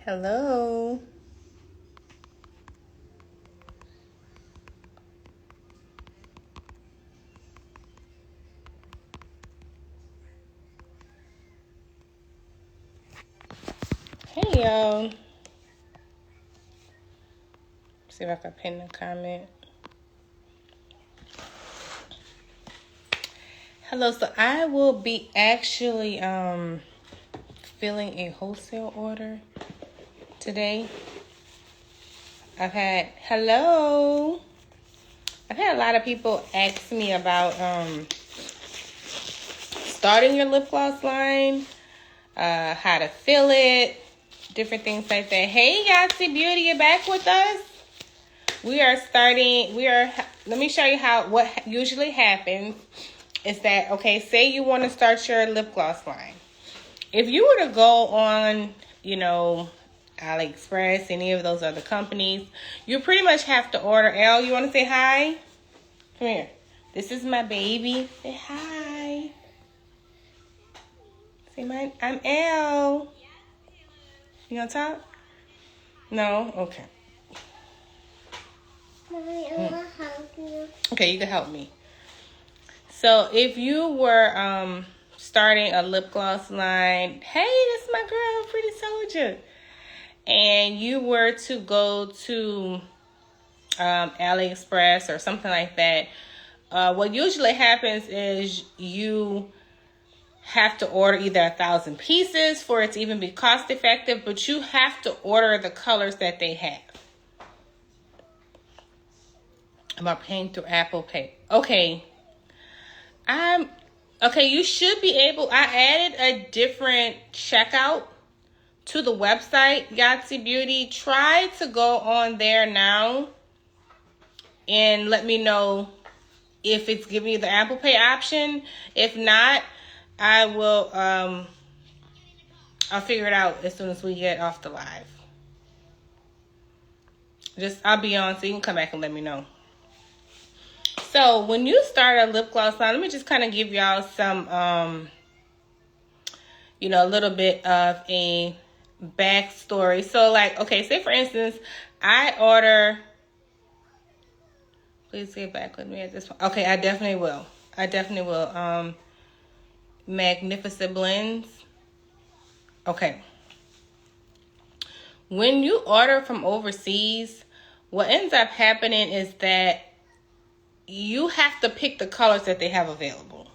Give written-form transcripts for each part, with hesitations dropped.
Hello. Hey, y'all. See if I can pin the comment. Hello. So I will be actually filling a wholesale order today. I've had a lot of people ask me about starting your lip gloss line, how to fill it, different things like that. Hey, Yahtzee Beauty, you're back with us. Let me show you what usually happens is that, okay, say you want to start your lip gloss line. If you were to go on, AliExpress, any of those other companies, you pretty much have to order. Elle, you want to say hi? Come here. This is my baby. Say hi. Say I'm Elle. You gonna talk? No? Okay. Mommy, I want to help you. Okay, you can help me. So if you were starting a lip gloss line, hey, this is my girl, Pretty Soldier, and you were to go to AliExpress or something like that, what usually happens is you have to order either 1,000 pieces for it to even be cost effective, but you have to order the colors that they have. Am I paying through Apple Pay? Okay. You should be able. I added a different checkout to the website, Yahtzee Beauty. Try to go on there now and let me know if it's giving you the Apple Pay option. If not, I will I'll figure it out as soon as we get off the live. I'll be on so you can come back and let me know. So when you start a lip gloss line, let me just kind of give y'all some, a little bit of a backstory. So say for instance, I order, please get back with me at this point. Okay, I definitely will. Magnificent Blends. Okay. When you order from overseas, what ends up happening is that you have to pick the colors that they have available.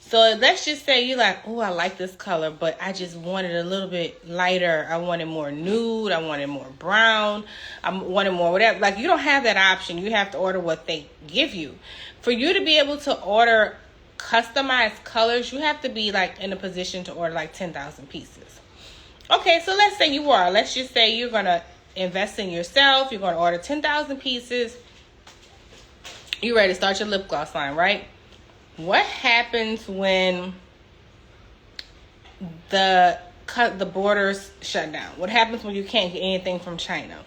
So let's just say you're like, oh, I like this color, but I just wanted a little bit lighter. I wanted more nude. I wanted more brown. I wanted more whatever. Like, you don't have that option. You have to order what they give you. For you to be able to order customized colors, you have to be in a position to order 10,000 pieces. Okay, so let's say you are. Let's just say you're going to invest in yourself. You're going to order 10,000 pieces. You're ready to start your lip gloss line, right? What happens when the borders shut down? What happens when you can't get anything from China?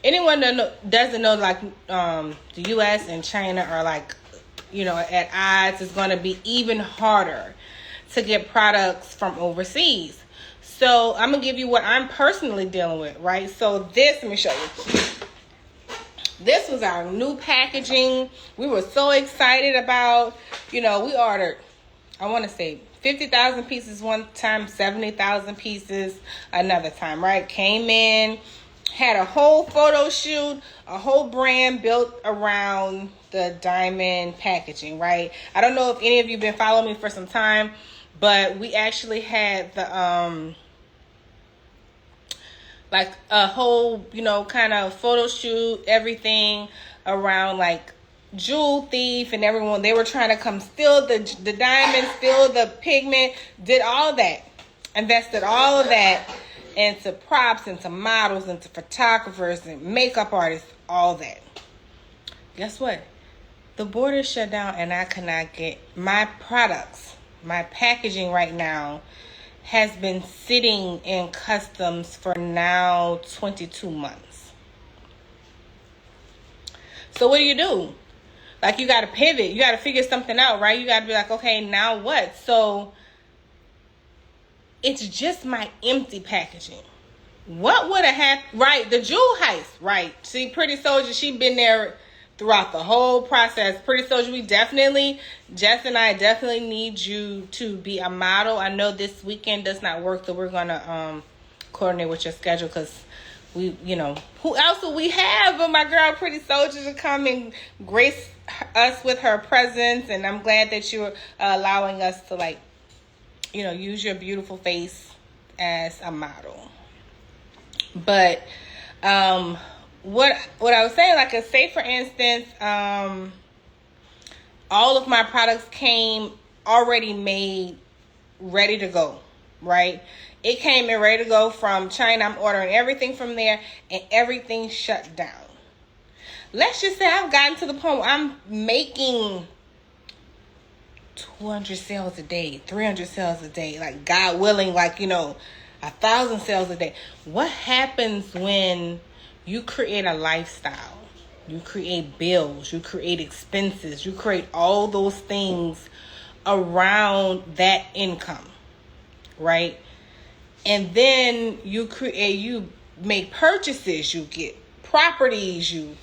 Anyone that doesn't know, the U.S. and China are at odds. It's going to be even harder to get products from overseas. So I'm going to give you what I'm personally dealing with, right? So let me show you. This was our new packaging. We were so excited about, we ordered, I want to say 50,000 pieces one time, 70,000 pieces another time, right? Came in, had a whole photo shoot, a whole brand built around the diamond packaging, right? I don't know if any of you have been following me for some time, but we actually had the, a whole, kind of photo shoot, everything around Jewel Thief and everyone. They were trying to come steal the diamonds, steal the pigment, did all that. Invested all of that into props, into models, into photographers and makeup artists, all that. Guess what? The border shut down and I could not get my products, my packaging right now has been sitting in customs for now 22 months. So what do? You got to pivot. You got to figure something out, right? You got to be okay, now what? So it's just my empty packaging. What would have happened? Right, the jewel heist. Right. See, Pretty Soldier, she been there throughout the whole process. Pretty Soldier, Jess and I definitely need you to be a model. I know this weekend does not work, so we're gonna coordinate with your schedule because who else will we have but my girl Pretty Soldier to come and grace us with her presence. And I'm glad that you're allowing us to use your beautiful face as a model. But what I was saying, say for instance, all of my products came already made, ready to go, right? It came in ready to go from China. I'm ordering everything from there, and everything shut down. Let's just say I've gotten to the point where I'm making 200 sales a day, 300 sales a day, like God willing, 1,000 sales a day. What happens when you create a lifestyle? You create bills, you create expenses, you create all those things around that income, right? And then you make purchases, you get properties, you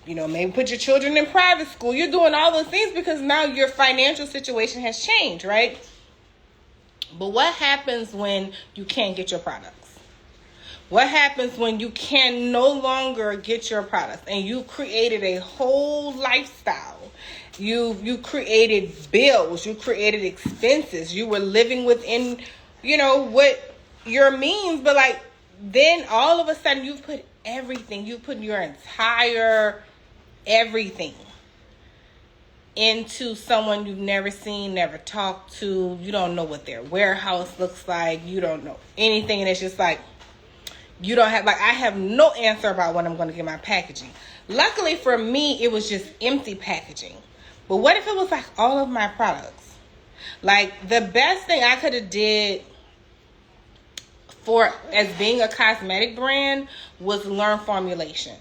maybe put your children in private school. You're doing all those things because now your financial situation has changed, right? But what happens when you can't get your products? What happens when you can no longer get your products and you created a whole lifestyle? You created bills, you created expenses, you were living within, what your means, but then all of a sudden you put your entire everything into someone you've never seen, never talked to. You don't know what their warehouse looks like. You don't know anything. And it's just you don't have, I have no answer about when I'm going to get my packaging. Luckily for me, it was just empty packaging. But what if it was all of my products? The best thing I could have did as being a cosmetic brand was learn formulations.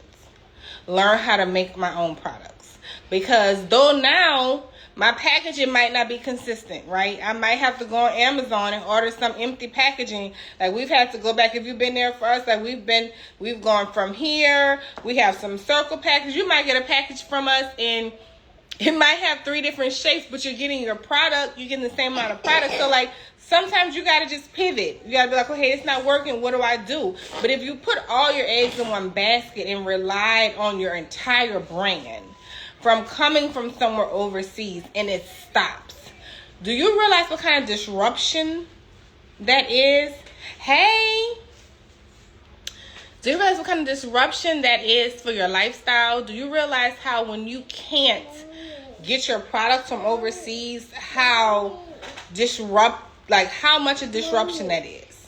Learn how to make my own products. Because though now my packaging might not be consistent, right? I might have to go on Amazon and order some empty packaging. We've had to go back. If you've been there for us, we've gone from here. We have some circle package. You might get a package from us and it might have 3 different shapes, but you're getting your product. You're getting the same amount of product. So sometimes you got to just pivot. You got to be okay, it's not working. What do I do? But if you put all your eggs in one basket and relied on your entire brand from coming from somewhere overseas and it stops, do you realize what kind of disruption that is? Hey, do you realize what kind of disruption that is for your lifestyle? Do you realize how when you can't get your products from overseas, how much a disruption that is?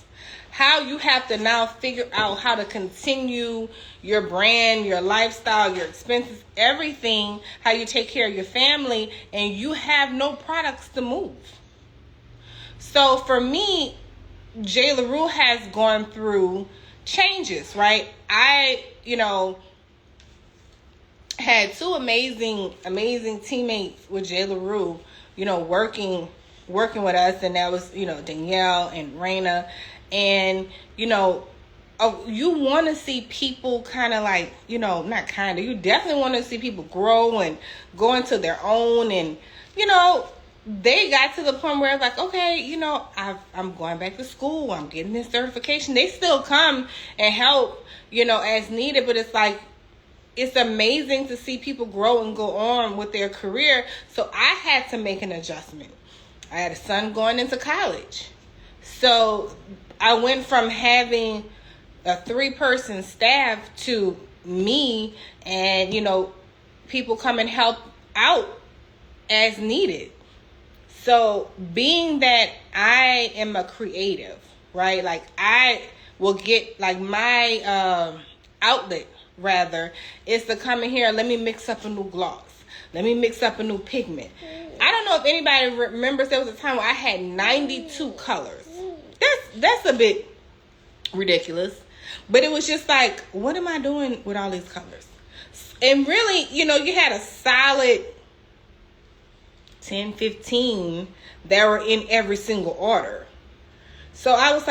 How you have to now figure out how to continue your brand, your lifestyle, your expenses, everything, how you take care of your family, and you have no products to move. So for me, J. LaRue has gone through changes, right? I, had 2 amazing teammates with J. LaRue, working with us, and that was, Danielle and Raina. And, you want to see people you definitely want to see people grow and go into their own. And, they got to the point where it's okay, I'm going back to school. I'm getting this certification. They still come and help, as needed. But it's amazing to see people grow and go on with their career. So I had to make an adjustment. I had a son going into college. So I went from having a 3-person staff to me and, people come and help out as needed. So being that I am a creative, right? I will get my outlet rather is to come in here and let me mix up a new gloss. Let me mix up a new pigment. I don't know if anybody remembers there was a time where I had 92 colors. That's a bit ridiculous. But it was just what am I doing with all these colors? And really, you had a solid 10, 15 that were in every single order. So I was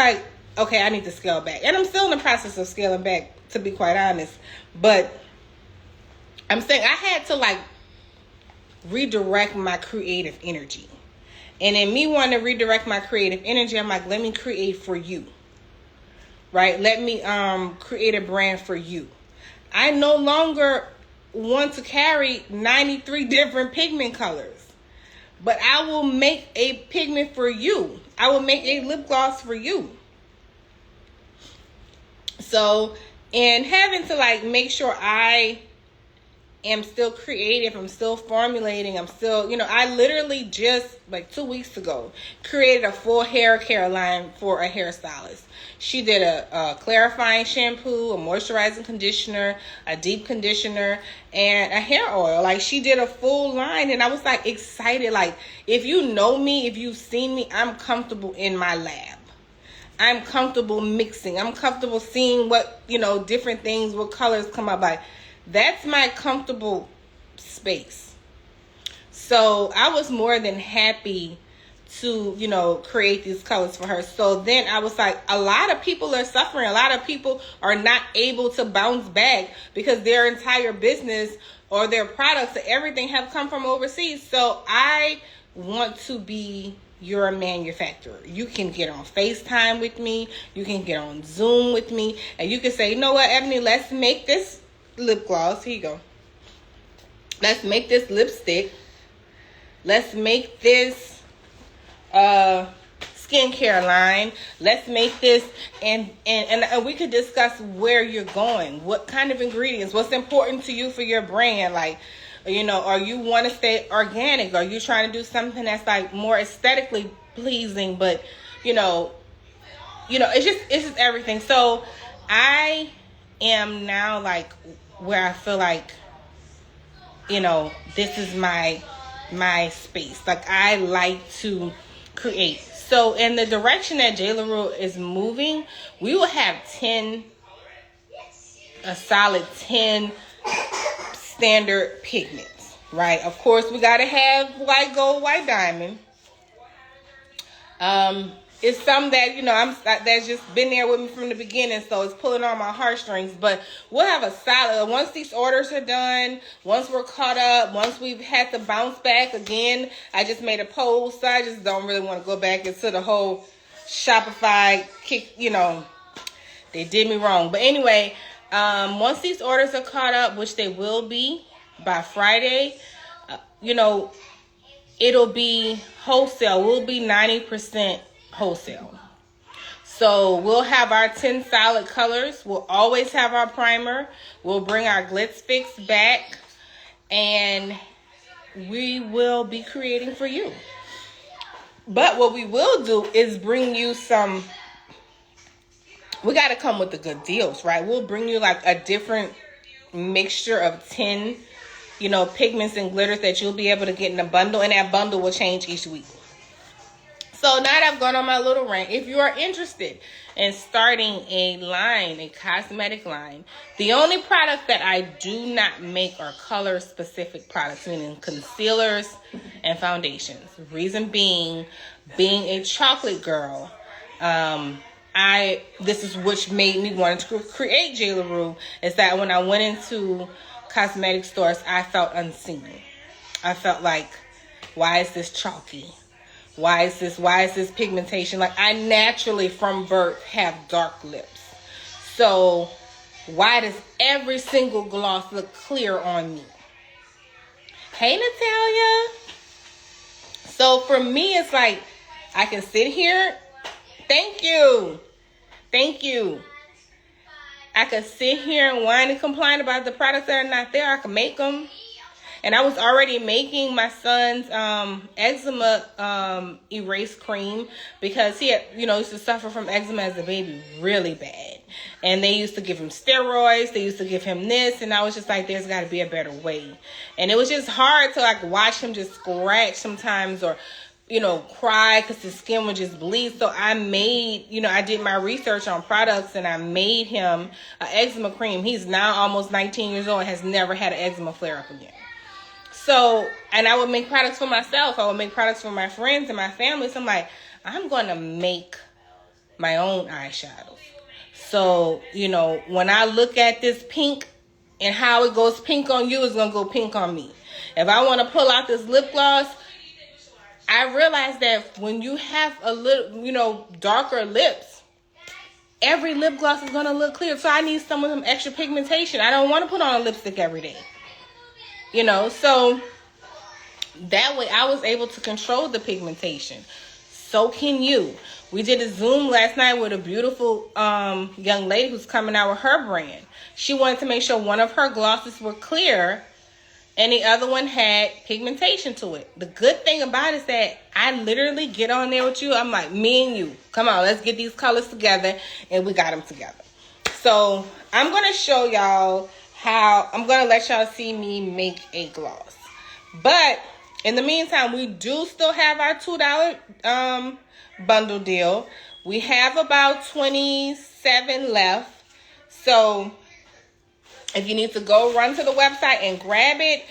okay, I need to scale back. And I'm still in the process of scaling back, to be quite honest. But I'm saying I had to like redirect my creative energy. And in me wanting to redirect my creative energy, I'm like, let me create for you. Right? Let me create a brand for you. I no longer want to carry 93 different pigment colors. But I will make a pigment for you. I will make a lip gloss for you. So, and having to like make sure I am still creative, I'm still formulating, I'm still, I literally just like 2 weeks ago created a full hair care line for a hairstylist. She did a clarifying shampoo, a moisturizing conditioner, a deep conditioner, and a hair oil. Like, she did a full line, and I was like excited. Like, if you know me, if you've seen me, I'm comfortable in my lab. I'm comfortable mixing. I'm comfortable seeing what, different things, what colors come up. Like, that's my comfortable space. So I was more than happy to, create these colors for her. So then I was like, a lot of people are suffering. A lot of people are not able to bounce back because their entire business or their products or everything have come from overseas. So I want to be your manufacturer. You can get on FaceTime with me. You can get on Zoom with me. And you can say, you know what, Ebony, let's make this lip gloss. Here you go. Let's make this lipstick. Let's make this skincare line. Let's make this, and we could discuss where you're going, what kind of ingredients, what's important to you for your brand. Like, or you want to stay organic, or you trying to do something that's like more aesthetically pleasing, but it's just everything. So I am now like where I feel like, this is my space. Like, I like to create. So in the direction that J. LaRue is moving, we will have a solid 10 standard pigments, right? Of course, we got to have white gold, white diamond. It's some that, that's just been there with me from the beginning, so it's pulling on my heartstrings. But we'll have a solid, once these orders are done, once we're caught up, once we've had to bounce back again. I just made a post, so I just don't really want to go back into the whole Shopify kick, they did me wrong. But anyway, once these orders are caught up, which they will be by Friday, it'll be wholesale. We'll be 90% wholesale. So we'll have our 10 solid colors. We'll always have our primer. We'll bring our Glitz Fix back, and we will be creating for you. But what we will do is bring you we got to come with the good deals, right? We'll bring you like a different mixture of 10 pigments and glitters that you'll be able to get in a bundle, and that bundle will change each week. So now that I've gone on my little rant, if you are interested in starting a cosmetic line, the only product that I do not make are color-specific products, meaning concealers and foundations. Reason being a chocolate girl, this is which made me want to create J. LaRue, is that when I went into cosmetic stores, I felt unseen. I felt like, why is this chalky? Why is this pigmentation? Like, I naturally from birth have dark lips. So why does every single gloss look clear on me? Hey, Natalia. So for me, it's like, I can sit here. Thank you. I could sit here and whine and complain about the products that are not there. I can make them. And I was already making my son's eczema erase cream because he had, used to suffer from eczema as a baby really bad. And they used to give him steroids. They used to give him this. And I was just like, there's got to be a better way. And it was just hard to like watch him just scratch sometimes or, cry because his skin would just bleed. So I made, I did my research on products and I made him an eczema cream. He's now almost 19 years old and has never had an eczema flare up again. So, and I would make products for myself. I would make products for my friends and my family. So I'm like, I'm going to make my own eyeshadows. So, you know, when I look at this pink and how it goes pink on you, it's going to go pink on me. If I want to pull out this lip gloss, I realize that when you have a little, you know, darker lips, every lip gloss is going to look clear. So I need some of them extra pigmentation. I don't want to put on a lipstick every day. You know, so that way I was able to control the pigmentation. So can you. We did a Zoom last night with a beautiful young lady who's coming out with her brand. She wanted to make sure one of her glosses were clear and the other one had pigmentation to it. The good thing about it is that I literally get on there with you. I'm like, me and you, come on, let's get these colors together. And we got them together. So I'm going to show y'all how, I'm going to let y'all see me make a gloss. But in the meantime, we do still have our $2 bundle deal. We have about 27 left. So if you need to go run to the website and grab it.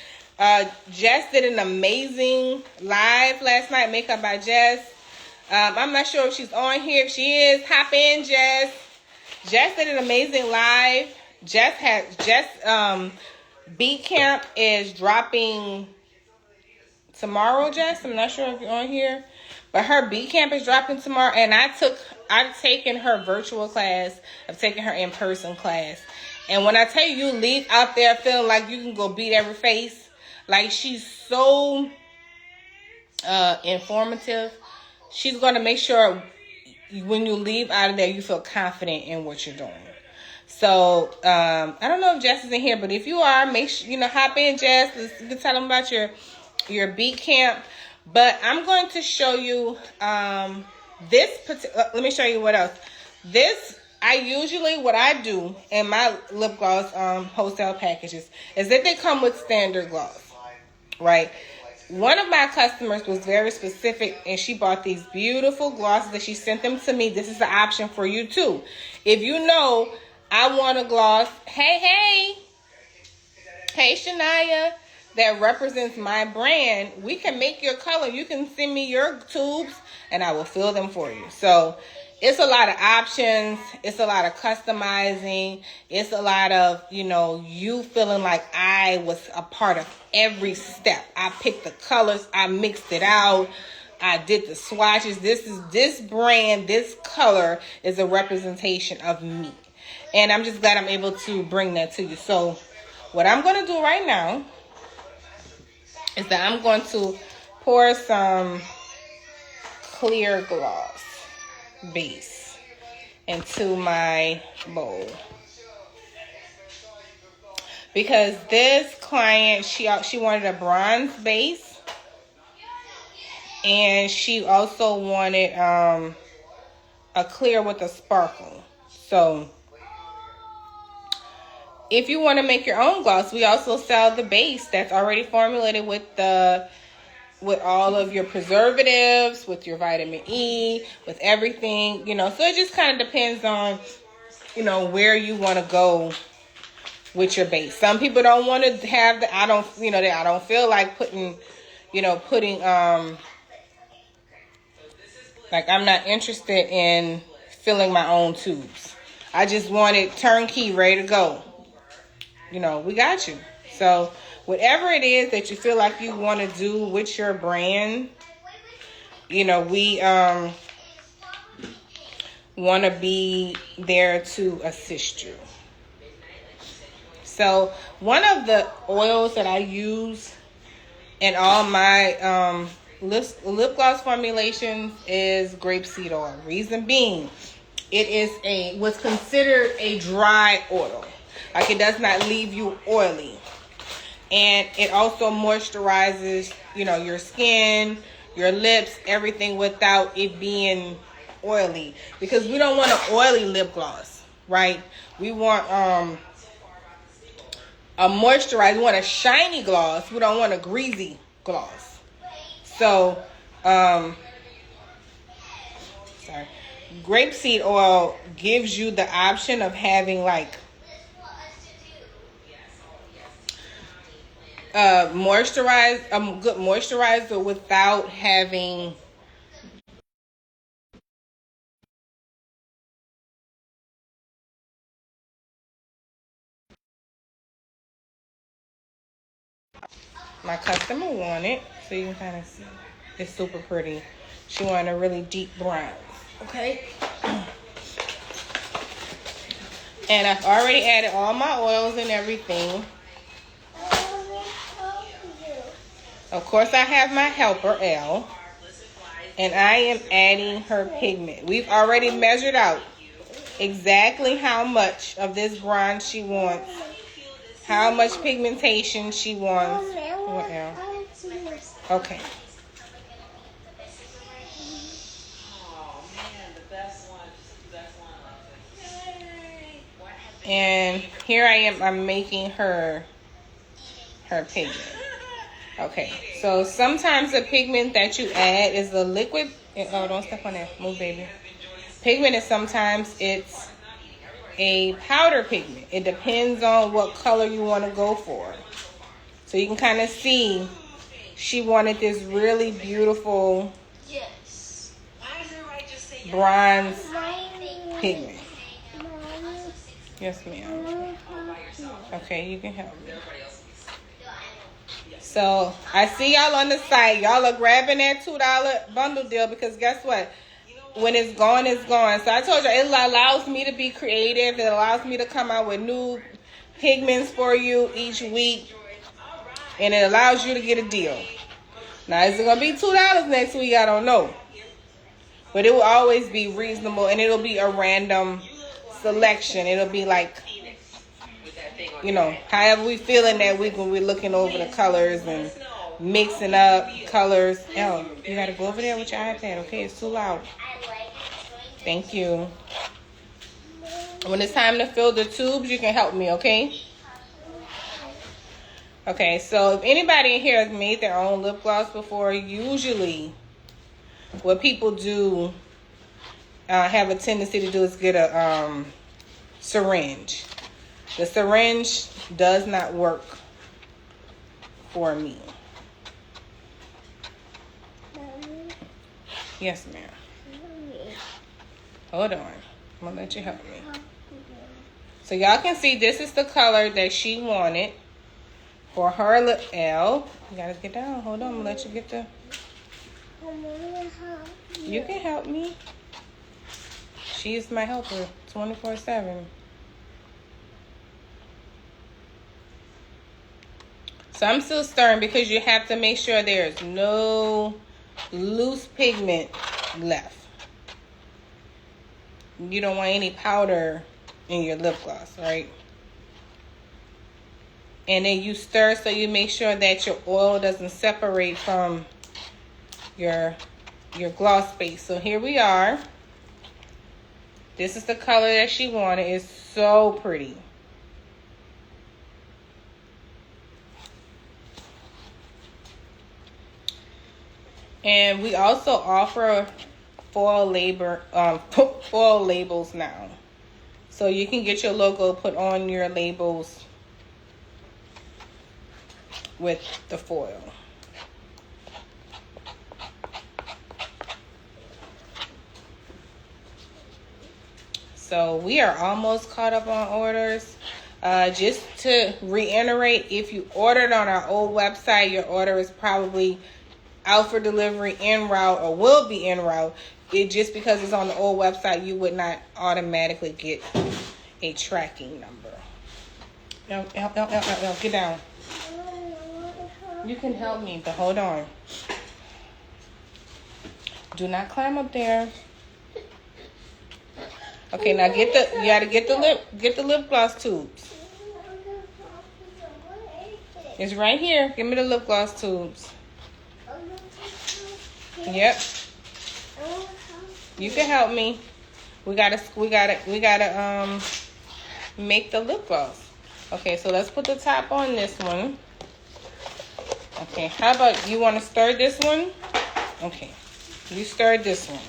Jess did an amazing live last night, Makeup by Jess. I'm not sure if she's on here. If she is, hop in, Jess. Jess did an amazing live. Jess Beat Camp is dropping tomorrow, Jess. I'm not sure if you're on here. But her Beat Camp is dropping tomorrow. And I've taken her virtual class. I've taken her in-person class. And when I tell you, you leave out there feeling like you can go beat every face. Like, she's so informative. She's going to make sure when you leave out of there, you feel confident in what you're doing. So, I don't know if Jess is in here, but if you are, make sure, you know, hop in, Jess. You can tell them about your Beat Camp. But I'm going to show you let me show you what else. What I do in my lip gloss wholesale packages is that they come with standard gloss, right? One of my customers was very specific, and she bought these beautiful glosses that she sent them to me. This is an option for you too. If you know, I want a gloss, hey Shania, that represents my brand, we can make your color. You can send me your tubes and I will fill them for you. So it's a lot of options. It's a lot of customizing. It's a lot of, you know, you feeling like I was a part of every step. I picked the colors. I mixed it out. I did the swatches. This brand, this color is a representation of me. And I'm just glad I'm able to bring that to you. So what I'm going to do right now is that I'm going to pour some clear gloss base into my bowl, because this client, she wanted a bronze base, and she also wanted a clear with a sparkle. So if you want to make your own gloss, we also sell the base that's already formulated with all of your preservatives, with your vitamin E, with everything, you know. So it just kind of depends on, you know, where you want to go with your base. Some people don't want to have I don't feel like putting, like, I'm not interested in filling my own tubes. I just want it turnkey, ready to go. You know, we got you. So whatever it is that you feel like you want to do with your brand, you know, we want to be there to assist you. So one of the oils that I use in all my lip gloss formulations is grapeseed oil. Reason being, it is what's considered a dry oil. Like, it does not leave you oily. And it also moisturizes, you know, your skin, your lips, everything, without it being oily. Because we don't want an oily lip gloss, right? We want a moisturized, we want a shiny gloss. We don't want a greasy gloss. So, grapeseed oil gives you the option of having, like, good moisturizer without having my customer wanted. So you can kind of see. It's super pretty. She wanted a really deep brown. Okay. And I've already added all my oils and everything. Of course, I have my helper, L. And I am adding her pigment. We've already measured out exactly how much of this bronze she wants. How much pigmentation she wants. What L? Okay. And here I am, I'm making her pigment. Okay, so sometimes the pigment that you add is a liquid. Oh, don't step on that. Move, baby. Pigment is sometimes it's a powder pigment. It depends on what color you want to go for. So you can kind of see she wanted this really beautiful bronze pigment. Yes, ma'am. Okay, you can help me. So I see y'all on the site. Y'all are grabbing that $2 bundle deal because guess what? When it's gone, it's gone. So I told you it allows me to be creative. It allows me to come out with new pigments for you each week. And it allows you to get a deal. Now, is it going to be $2 next week? I don't know. But it will always be reasonable. And it'll be a random selection. It'll be like, you know, however we feeling that week when we're looking over the colors and mixing up colors. Oh, you got to go over there with your iPad, okay? It's too loud. Thank you. When it's time to fill the tubes, you can help me, okay? Okay, so if anybody in here has made their own lip gloss before, usually what people do have a tendency to do is get a syringe. The syringe does not work for me. Yes, ma'am. Hold on. I'm going to let you help me. So y'all can see this is the color that she wanted for her lip. L. You got to get down. Hold on. I'm going to let you get the... You can help me. She's my helper 24/7. So I'm still stirring because you have to make sure there's no loose pigment left. You don't want any powder in your lip gloss, right? And then you stir so you make sure that your oil doesn't separate from your gloss base. So here we are. This is the color that she wanted. It's so pretty. And we also offer foil labels now. So you can get your logo put on your labels with the foil. So we are almost caught up on orders. Just to reiterate, if you ordered on our old website, your order is probably out for delivery en route or will be en route. Just because it's on the old website, you would not automatically get a tracking number. Get down. You can help me, but hold on. Do not climb up there. Okay, now you gotta get the lip gloss tubes. It's right here. Give me the lip gloss tubes. Yep. You can help me. We gotta make the lip gloss. Okay, so let's put the top on this one. Okay, how about you want to stir this one? Okay, you stirred this one.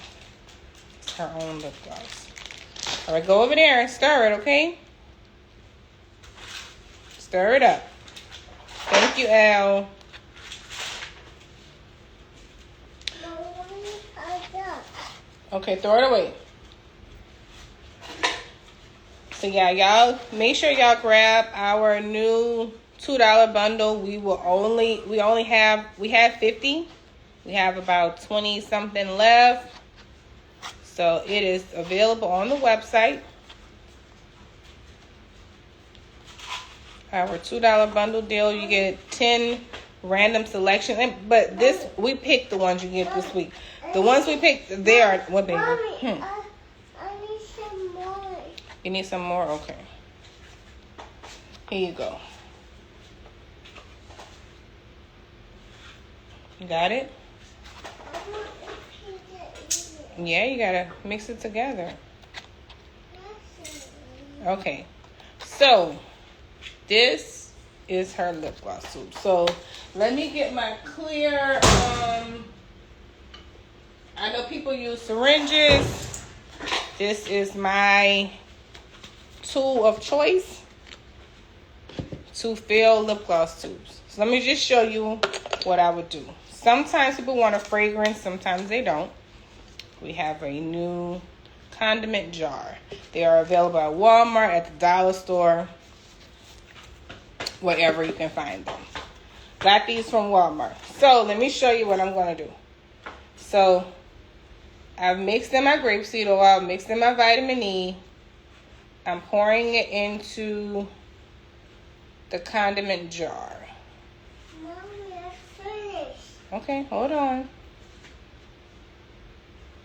It's her own lip gloss. All right, go over there and stir it, okay? Stir it up. Thank you, Al. Okay, throw it away. So yeah, y'all make sure y'all grab our new $2 bundle. We have 50. We have about 20 something left. So it is available on the website. Our $2 bundle deal, you get 10 random selections. But this, we picked the ones you get this week. The ones we picked, they are, what baby? Mommy, I need some more. You need some more? Okay. Here you go. You got it? I want to eat it. Yeah, you gotta mix it together. Okay. So, this is her lip gloss tube. So, let me get my clear, I know people use syringes. This is my tool of choice to fill lip gloss tubes. So let me just show you what I would do. Sometimes people want a fragrance, sometimes they don't. We have a new condiment jar. They are available at Walmart, at the dollar store, wherever you can find them. Got these from Walmart. So let me show you what I'm going to do. So I've mixed in my grapeseed oil, mixed in my vitamin E. I'm pouring it into the condiment jar. Mommy, I finished. Okay, hold on.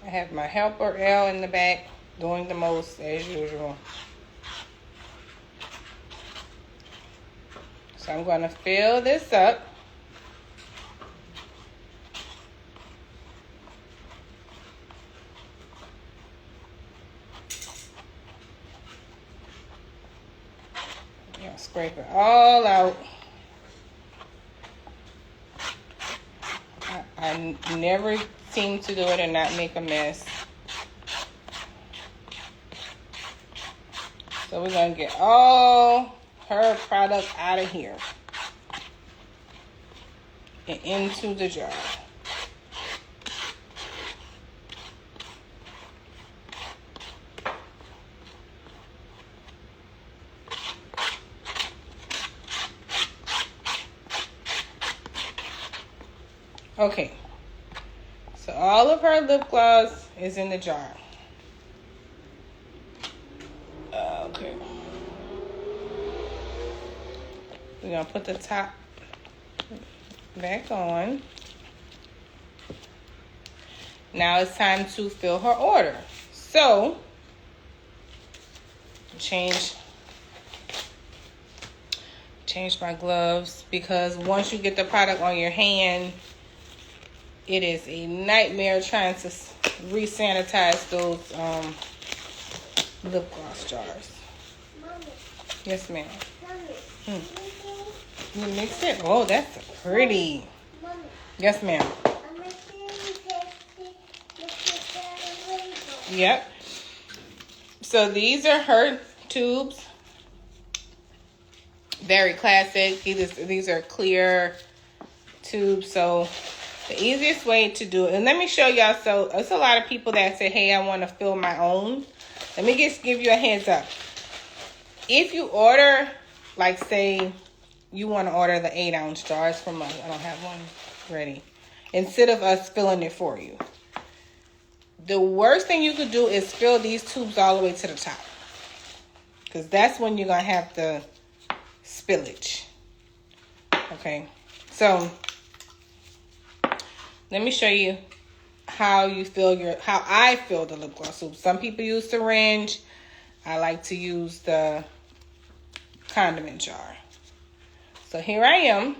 I have my helper L in the back doing the most as usual. So I'm going to fill this up. Scrape it all out. I never seem to do it and not make a mess. So we're going to get all her product out of here and into the jar. Okay, so all of her lip gloss is in the jar. Okay. We're going to put the top back on. Now it's time to fill her order. So, change my gloves because once you get the product on your hand, it is a nightmare trying to re-sanitize those lip gloss jars. Mommy, Yes, ma'am. Mommy. You mix it? Oh, that's pretty. Mommy, Yes, ma'am. I'm making the label. Yep. So these are her tubes. Very classic. These are clear tubes. So the easiest way to do it, and let me show y'all. So it's a lot of people that say, hey, I want to fill my own. Let me just give you a heads up. If you order, like say you want to order the 8-ounce jars from us, I don't have one ready, instead of us filling it for you, the worst thing you could do is fill these tubes all the way to the top, because that's when you're going to have the spillage. Okay, so let me show you how I fill the lip gloss tube. Some people use syringe. I like to use the condiment jar. So here I am.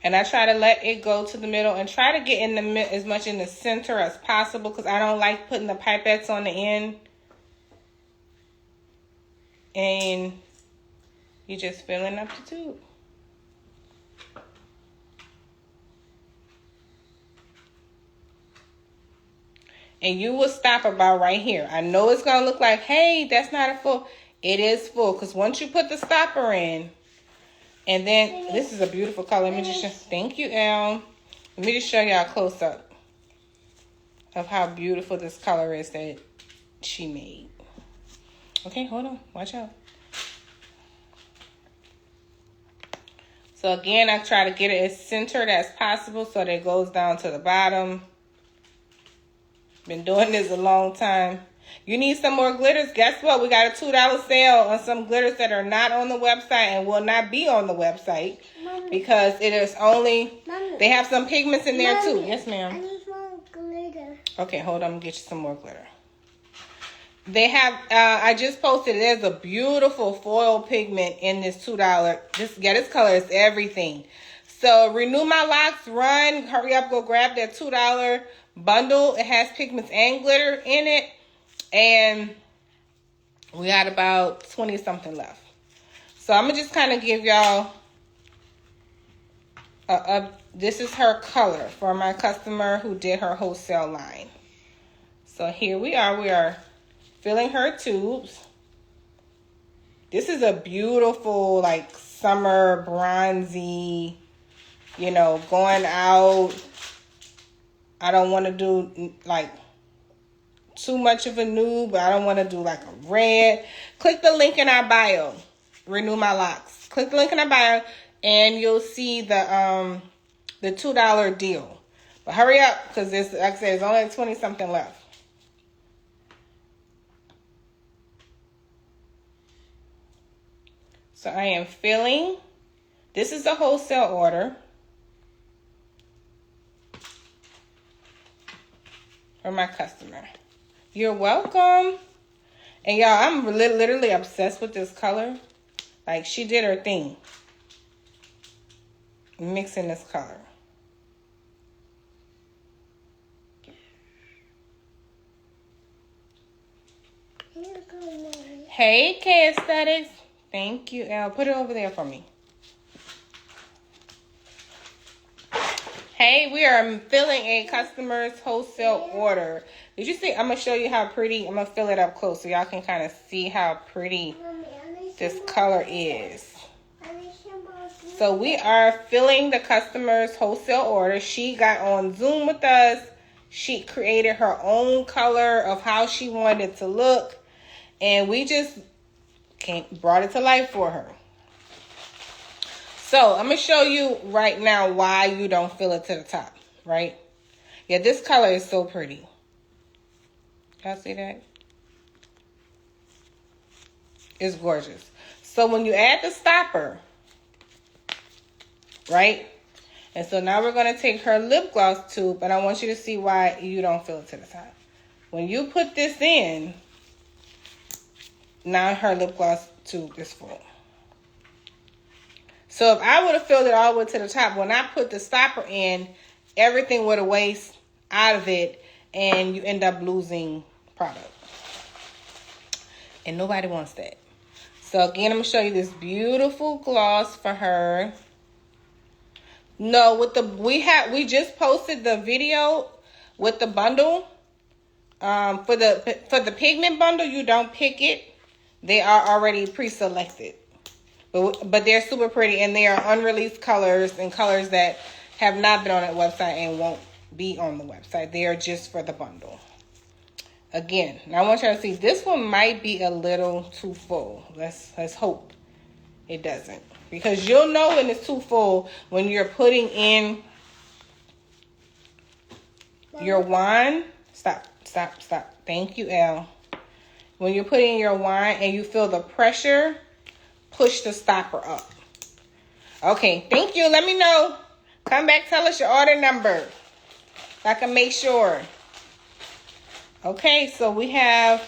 And I try to let it go to the middle and try to get in the as much in the center as possible, because I don't like putting the pipettes on the end. And you're just filling up the tube. And you will stop about right here. I know it's going to look like, hey, that's not a full. It is full, because once you put the stopper in, and then this is a beautiful color. Let me just thank you, Elle. Let me just show y'all a close up of how beautiful this color is that she made. Okay, hold on. Watch out. So again, I try to get it as centered as possible so that it goes down to the bottom. Been doing this a long time. You need some more glitters? Guess what? We got a $2 sale on some glitters that are not on the website and will not be on the website. Mommy. Because it is only, Mommy. they have some pigments in there too. Mommy, Yes, ma'am. I need more glitter. Okay, hold on. I'm going to get you some more glitter. They have, I just posted, there's a beautiful foil pigment in this $2. This color is everything. So renew my locks, run, hurry up, go grab that $2 bundle. It has pigments and glitter in it. And we got about 20 something left. So I'm going to just kind of give y'all this is her color for my customer who did her wholesale line. So here we are filling her tubes. This is a beautiful, like, summer bronzy, you know, going out. I don't want to do like too much of a nude, but I don't want to do like a red. Click the link in our bio. Renew my locks. Click the link in our bio and you'll see the $2 deal. But hurry up because this, like I said, there's only 20 something left. So I am filling. This is a wholesale order for my customer. You're welcome. And y'all, I'm literally obsessed with this color. Like, she did her thing. Mixing this color. Hey, K Aesthetics. Thank you, Elle. Put it over there for me. Hey, we are filling a customer's wholesale order. Did you see? I'm going to show you how pretty. I'm going to fill it up close so y'all can kind of see how pretty this color is. So we are filling the customer's wholesale order. She got on Zoom with us. She created her own color of how she wanted it to look. And we just brought it to life for her. So I'm going to show you right now why you don't fill it to the top, right? Yeah, this color is so pretty. Y'all see that? It's gorgeous. So when you add the stopper, right? And so now we're going to take her lip gloss tube, and I want you to see why you don't fill it to the top. When you put this in, now her lip gloss tube is full. So if I would have filled it all the way to the top, when I put the stopper in, everything would have wasted out of it, and you end up losing product. And nobody wants that. So again, I'm going to show you this beautiful gloss for her. No, with the we just posted the video with the bundle. For the pigment bundle, you don't pick it. They are already pre-selected. But they're super pretty, and they are unreleased colors and colors that have not been on that website and won't be on the website. They are just for the bundle. Again, now I want you to see this one might be a little too full. Let's hope it doesn't, because you'll know when it's too full when you're putting in your wine. Stop. Thank you, Elle. When you're putting in your wine and you feel the pressure, push the stopper up. Okay, thank you. Let me know. Come back, tell us your order number so I can make sure. Okay, so we have,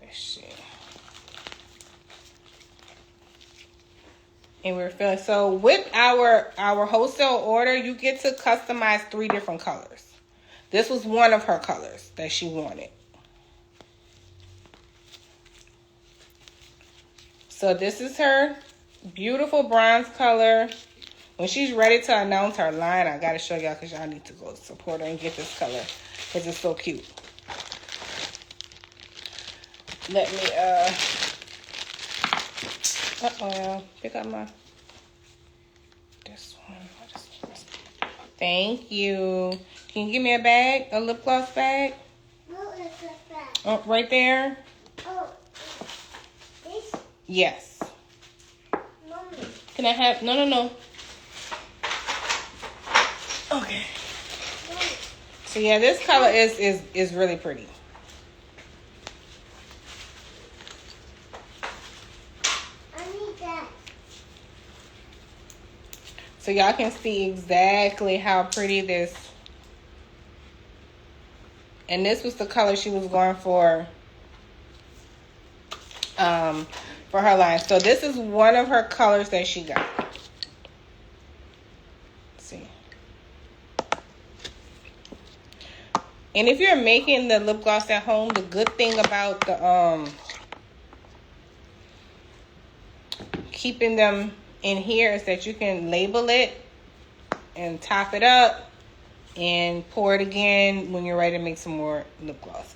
let's see. And we're filling. So with our wholesale order, you get to customize 3 different colors. This was one of her colors that she wanted. So this is her beautiful bronze color. When she's ready to announce her line, I got to show y'all because y'all need to go support her and get this color because it's so cute. Let me, pick up my, this one. Thank you. Can you give me a bag, a lip gloss bag? No, it's a bag. Oh, right there? Oh, this? Yes. Can I have, no. Okay. So yeah, this color is really pretty. I need that. So y'all can see exactly how pretty this. And this was the color she was going for her line. So this is one of her colors that she got. Let's see. And if you're making the lip gloss at home, the good thing about the keeping them in here is that you can label it and top it up and pour it again when you're ready to make some more lip glosses.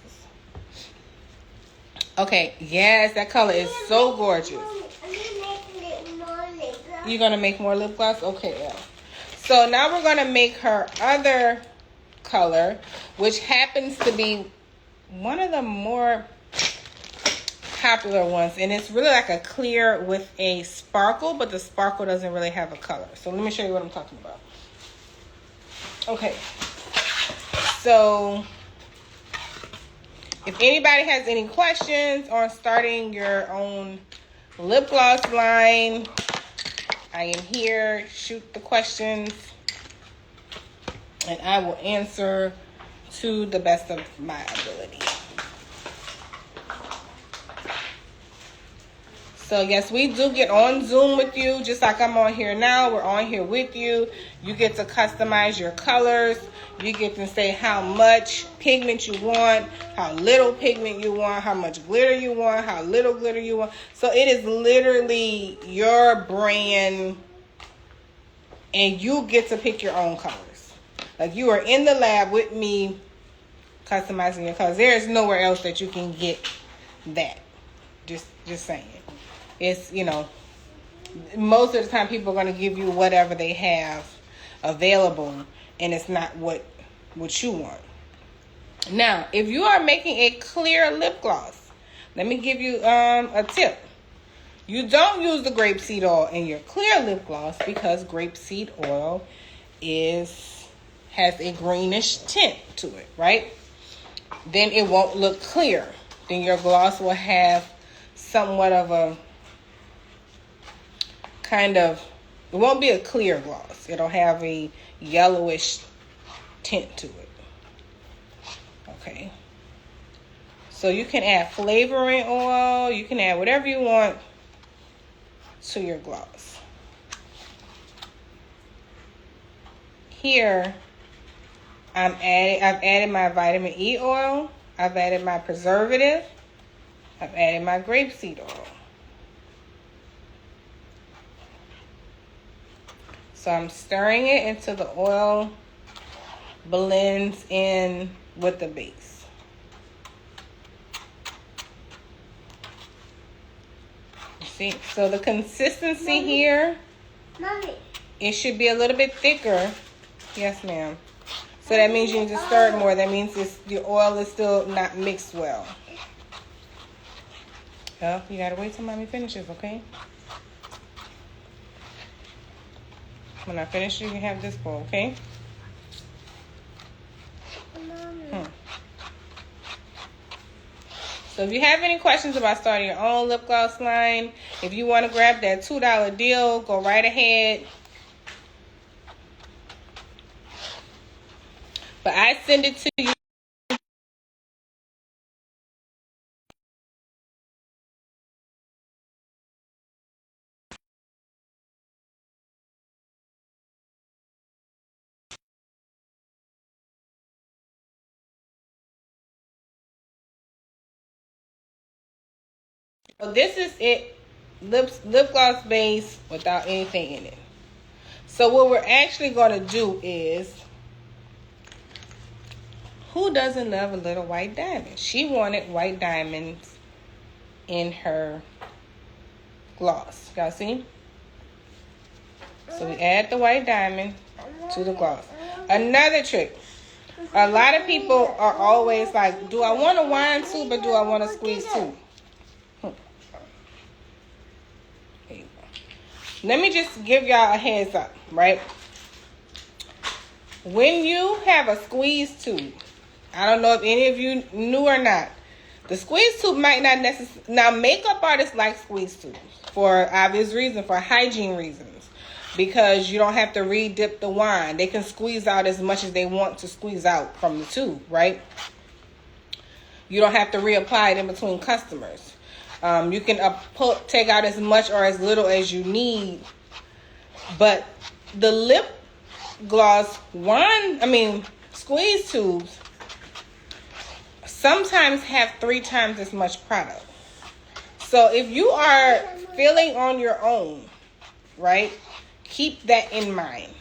Okay, yes, that color is so gorgeous. You're gonna make more lip gloss? Okay, yeah. So now we're gonna make her other color, which happens to be one of the more popular ones, and it's really like a clear with a sparkle, but the sparkle doesn't really have a color. So let me show you what I'm talking about. Okay, so if anybody has any questions on starting your own lip gloss line, I am here. Shoot the questions and I will answer to the best of my ability. So yes, we do get on Zoom with you, just like I'm on here now. We're on here with you. You get to customize your colors. You get to say how much pigment you want, how little pigment you want, how much glitter you want, how little glitter you want. So it is literally your brand, and you get to pick your own colors. Like, you are in the lab with me customizing your colors. There is nowhere else that you can get that. Just saying. It's, you know, most of the time people are going to give you whatever they have available, and it's not what you want. Now, if you are making a clear lip gloss, let me give you a tip. You don't use the grapeseed oil in your clear lip gloss because grapeseed oil has a greenish tint to it, right? Then it won't look clear. Then your gloss will have somewhat of a it won't be a clear gloss. It'll have a yellowish tint to it. Okay. So you can add flavoring oil. You can add whatever you want to your gloss. Here, I've added my vitamin E oil. I've added my preservative. I've added my grapeseed oil. So I'm stirring it until the oil blends in with the base. You see? So the consistency here, Mommy. it should be a little bit thicker. Yes, ma'am. So that means you need to stir it more. That means the oil is still not mixed well. Well, you gotta wait till mommy finishes, okay? When I finish, you can have this bowl, okay? So if you have any questions about starting your own lip gloss line, if you want to grab that $2 deal, go right ahead. But I send it to you. So this is it, lip gloss base without anything in it. So what we're actually going to do is, who doesn't love a little white diamond? She wanted white diamonds in her gloss. Y'all see? So we add the white diamond to the gloss. Another trick. A lot of people are always like, do I want a wine tube or do I want to squeeze tube? let me just give y'all a heads up, right? When you have a squeeze tube, I don't know if any of you knew or not, the squeeze tube might not necessarily, now makeup artists like squeeze tubes for obvious reason, for hygiene reasons, because you don't have to re-dip the wine. They can squeeze out as much as they want to squeeze out from the tube, right? You don't have to reapply it in between customers. You can take out as much or as little as you need, but the lip gloss squeeze tubes sometimes have 3 times as much product. So if you are filling on your own, right, keep that in mind.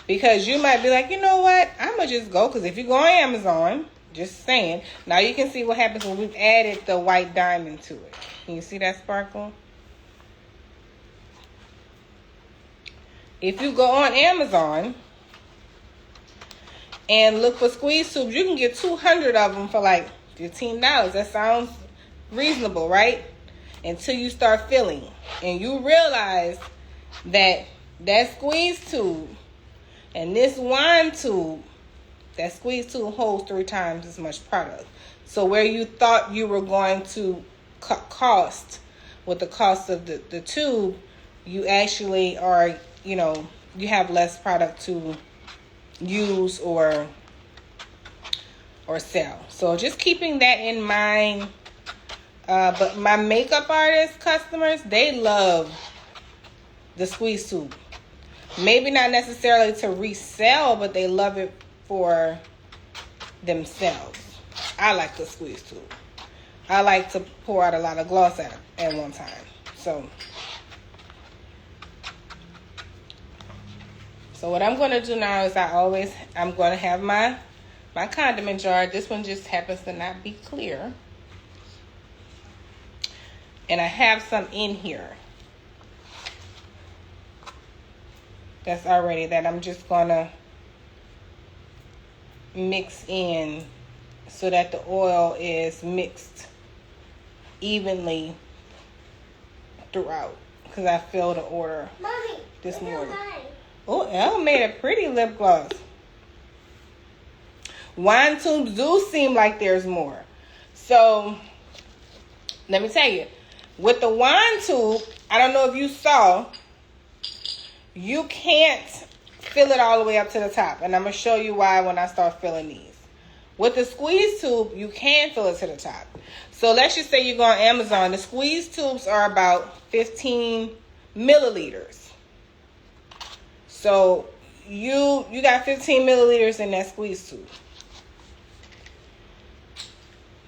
Because you might be like, you know what, I'm going to just go. Because if you go on Amazon, just saying, now you can see what happens when we've added the white diamond to it. Can you see that sparkle? If you go on Amazon and look for squeeze tubes, you can get 200 of them for like $15. That sounds reasonable, right? Until you start filling and you realize that that squeeze tube and this wine tube, that squeeze tube holds 3 times as much product. So where you thought you were going to cut cost with the cost of the tube, you actually are, you have less product to use or sell. So just keeping that in mind. But my makeup artist customers, they love the squeeze tube. Maybe not necessarily to resell, but they love it for themselves. I like the squeeze tube. I like to pour out a lot of gloss at one time. So what I'm going to do now is I'm going to have my condiment jar. This one just happens to not be clear. And I have some in here that's already that I'm just going to mix in so that the oil is mixed evenly throughout, because I filled the order this morning. Oh, Elle made a pretty lip gloss. Wine tubes do seem like there's more. So let me tell you, with the wine tube, I don't know if you saw, you can't fill it all the way up to the top. And I'm going to show you why when I start filling these. With the squeeze tube, you can fill it to the top. So let's just say you go on Amazon. The squeeze tubes are about 15 milliliters. So you got 15 milliliters in that squeeze tube.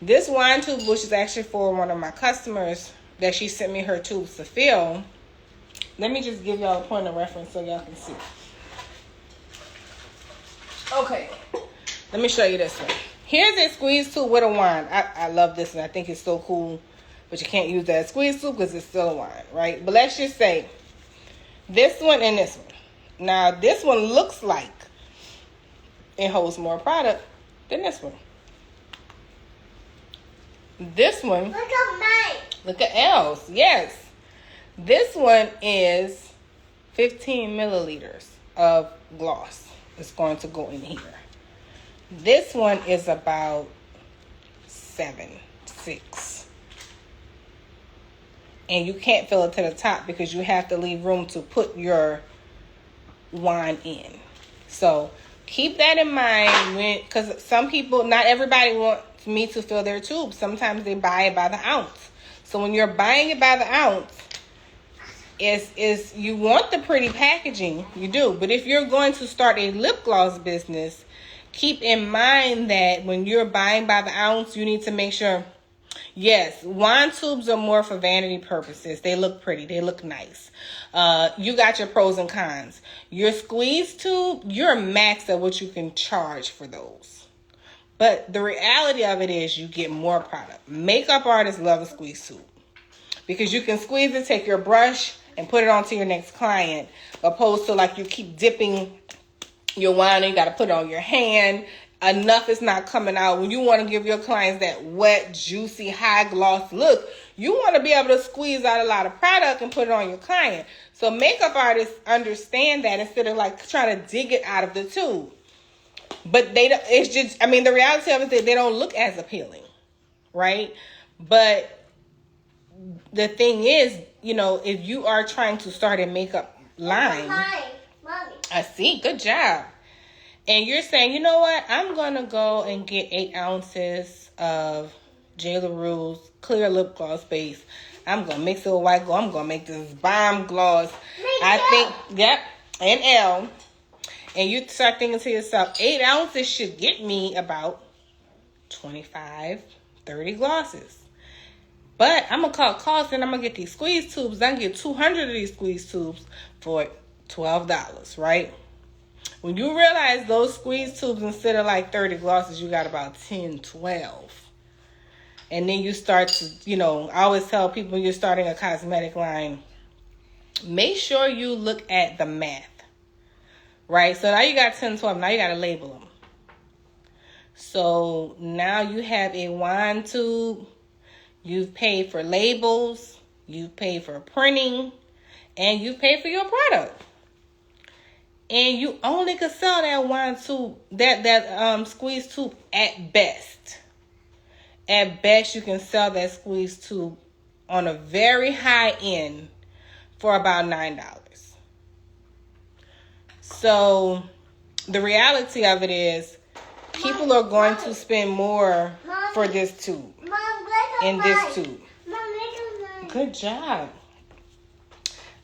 This wine tube, which is actually for one of my customers that she sent me her tubes to fill. Let me just give y'all a point of reference so y'all can see. Okay, let me show you this one. Here's a squeeze tube with a wine. I love this and I think it's so cool, but you can't use that squeeze tube because it's still a wine, right? But let's just say this one and this one. Now, this one looks like it holds more product than this one. This one, Look at mine. look at Elle's. Yes. This one is 15 milliliters of gloss. It's going to go in here. This one is about 6. And you can't fill it to the top because you have to leave room to put your wine in. So keep that in mind, because some people, not everybody wants me to fill their tubes. Sometimes they buy it by the ounce. So when you're buying it by the ounce, is you want the pretty packaging, you do. But if you're going to start a lip gloss business, keep in mind that when you're buying by the ounce, you need to make sure, yes, wine tubes are more for vanity purposes. They look pretty. They look nice. You got your pros and cons. Your squeeze tube, you're maxed at what you can charge for those. But the reality of it is you get more product. Makeup artists love a squeeze tube because you can squeeze it, take your brush, and put it onto your next client, opposed to like you keep dipping your wine and you got to put it on your hand. enough is not coming out. When you want to give your clients that wet, juicy, high gloss look, you want to be able to squeeze out a lot of product and put it on your client. So makeup artists understand that instead of like trying to dig it out of the tube. But they don't, it's just, I mean, the reality of it is that they don't look as appealing, right? But the thing is, you know, if you are trying to start a makeup line, Hi, Mommy. I see, good job. And you're saying, you know what, I'm going to go and get 8 ounces of J. LaRue's clear lip gloss base. I'm going to mix it with white gold. I'm going to make this bomb gloss. I think, yep, and L. And you start thinking to yourself, 8 ounces should get me about 25, 30 glosses. But I'm going to cut costs and I'm going to get these squeeze tubes. I can get 200 of these squeeze tubes for $12, right? When you realize those squeeze tubes, instead of like 30 glosses, you got about 10, 12. And then you start to, you know, I always tell people when you're starting a cosmetic line, make sure you look at the math. Right? So now you got 10, 12. Now you got to label them. So now you have a wand tube. You've paid for labels. You've paid for printing. And you've paid for your product. And you only could sell that wand tube, that squeeze tube at best. At best, you can sell that squeeze tube on a very high end for about $9. So the reality of it is people are going to spend more for this tube. In this tube. Good job.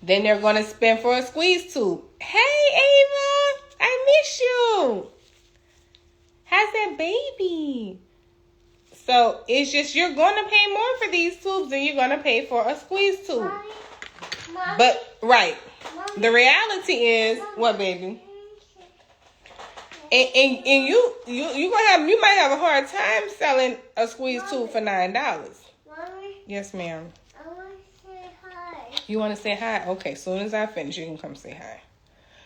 Then they're going to spend for a squeeze tube. Hey, Ava, I miss you. How's that baby? So it's just you're going to pay more for these tubes than you're going to pay for a squeeze tube. But, right. The reality is, what, baby? And you might have a hard time selling a squeeze tube for $9. Mommy, Yes, ma'am. I want to say hi. You want to say hi? Okay, as soon as I finish, you can come say hi.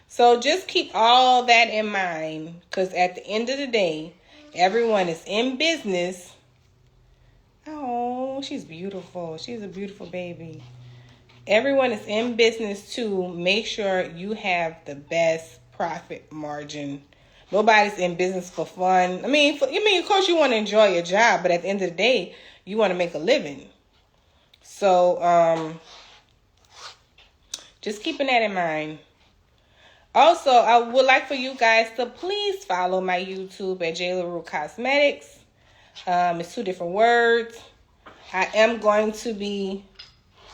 So just keep all that in mind, because at the end of the day, everyone is in business. Oh, she's beautiful. She's a beautiful baby. Everyone is in business to make sure you have the best profit margin. Nobody's in business for fun. I mean, of course you want to enjoy your job, but at the end of the day, you want to make a living. So, just keeping that in mind. Also, I would like for you guys to please follow my YouTube at J. LaRue Cosmetics. It's 2 different words. I am going to be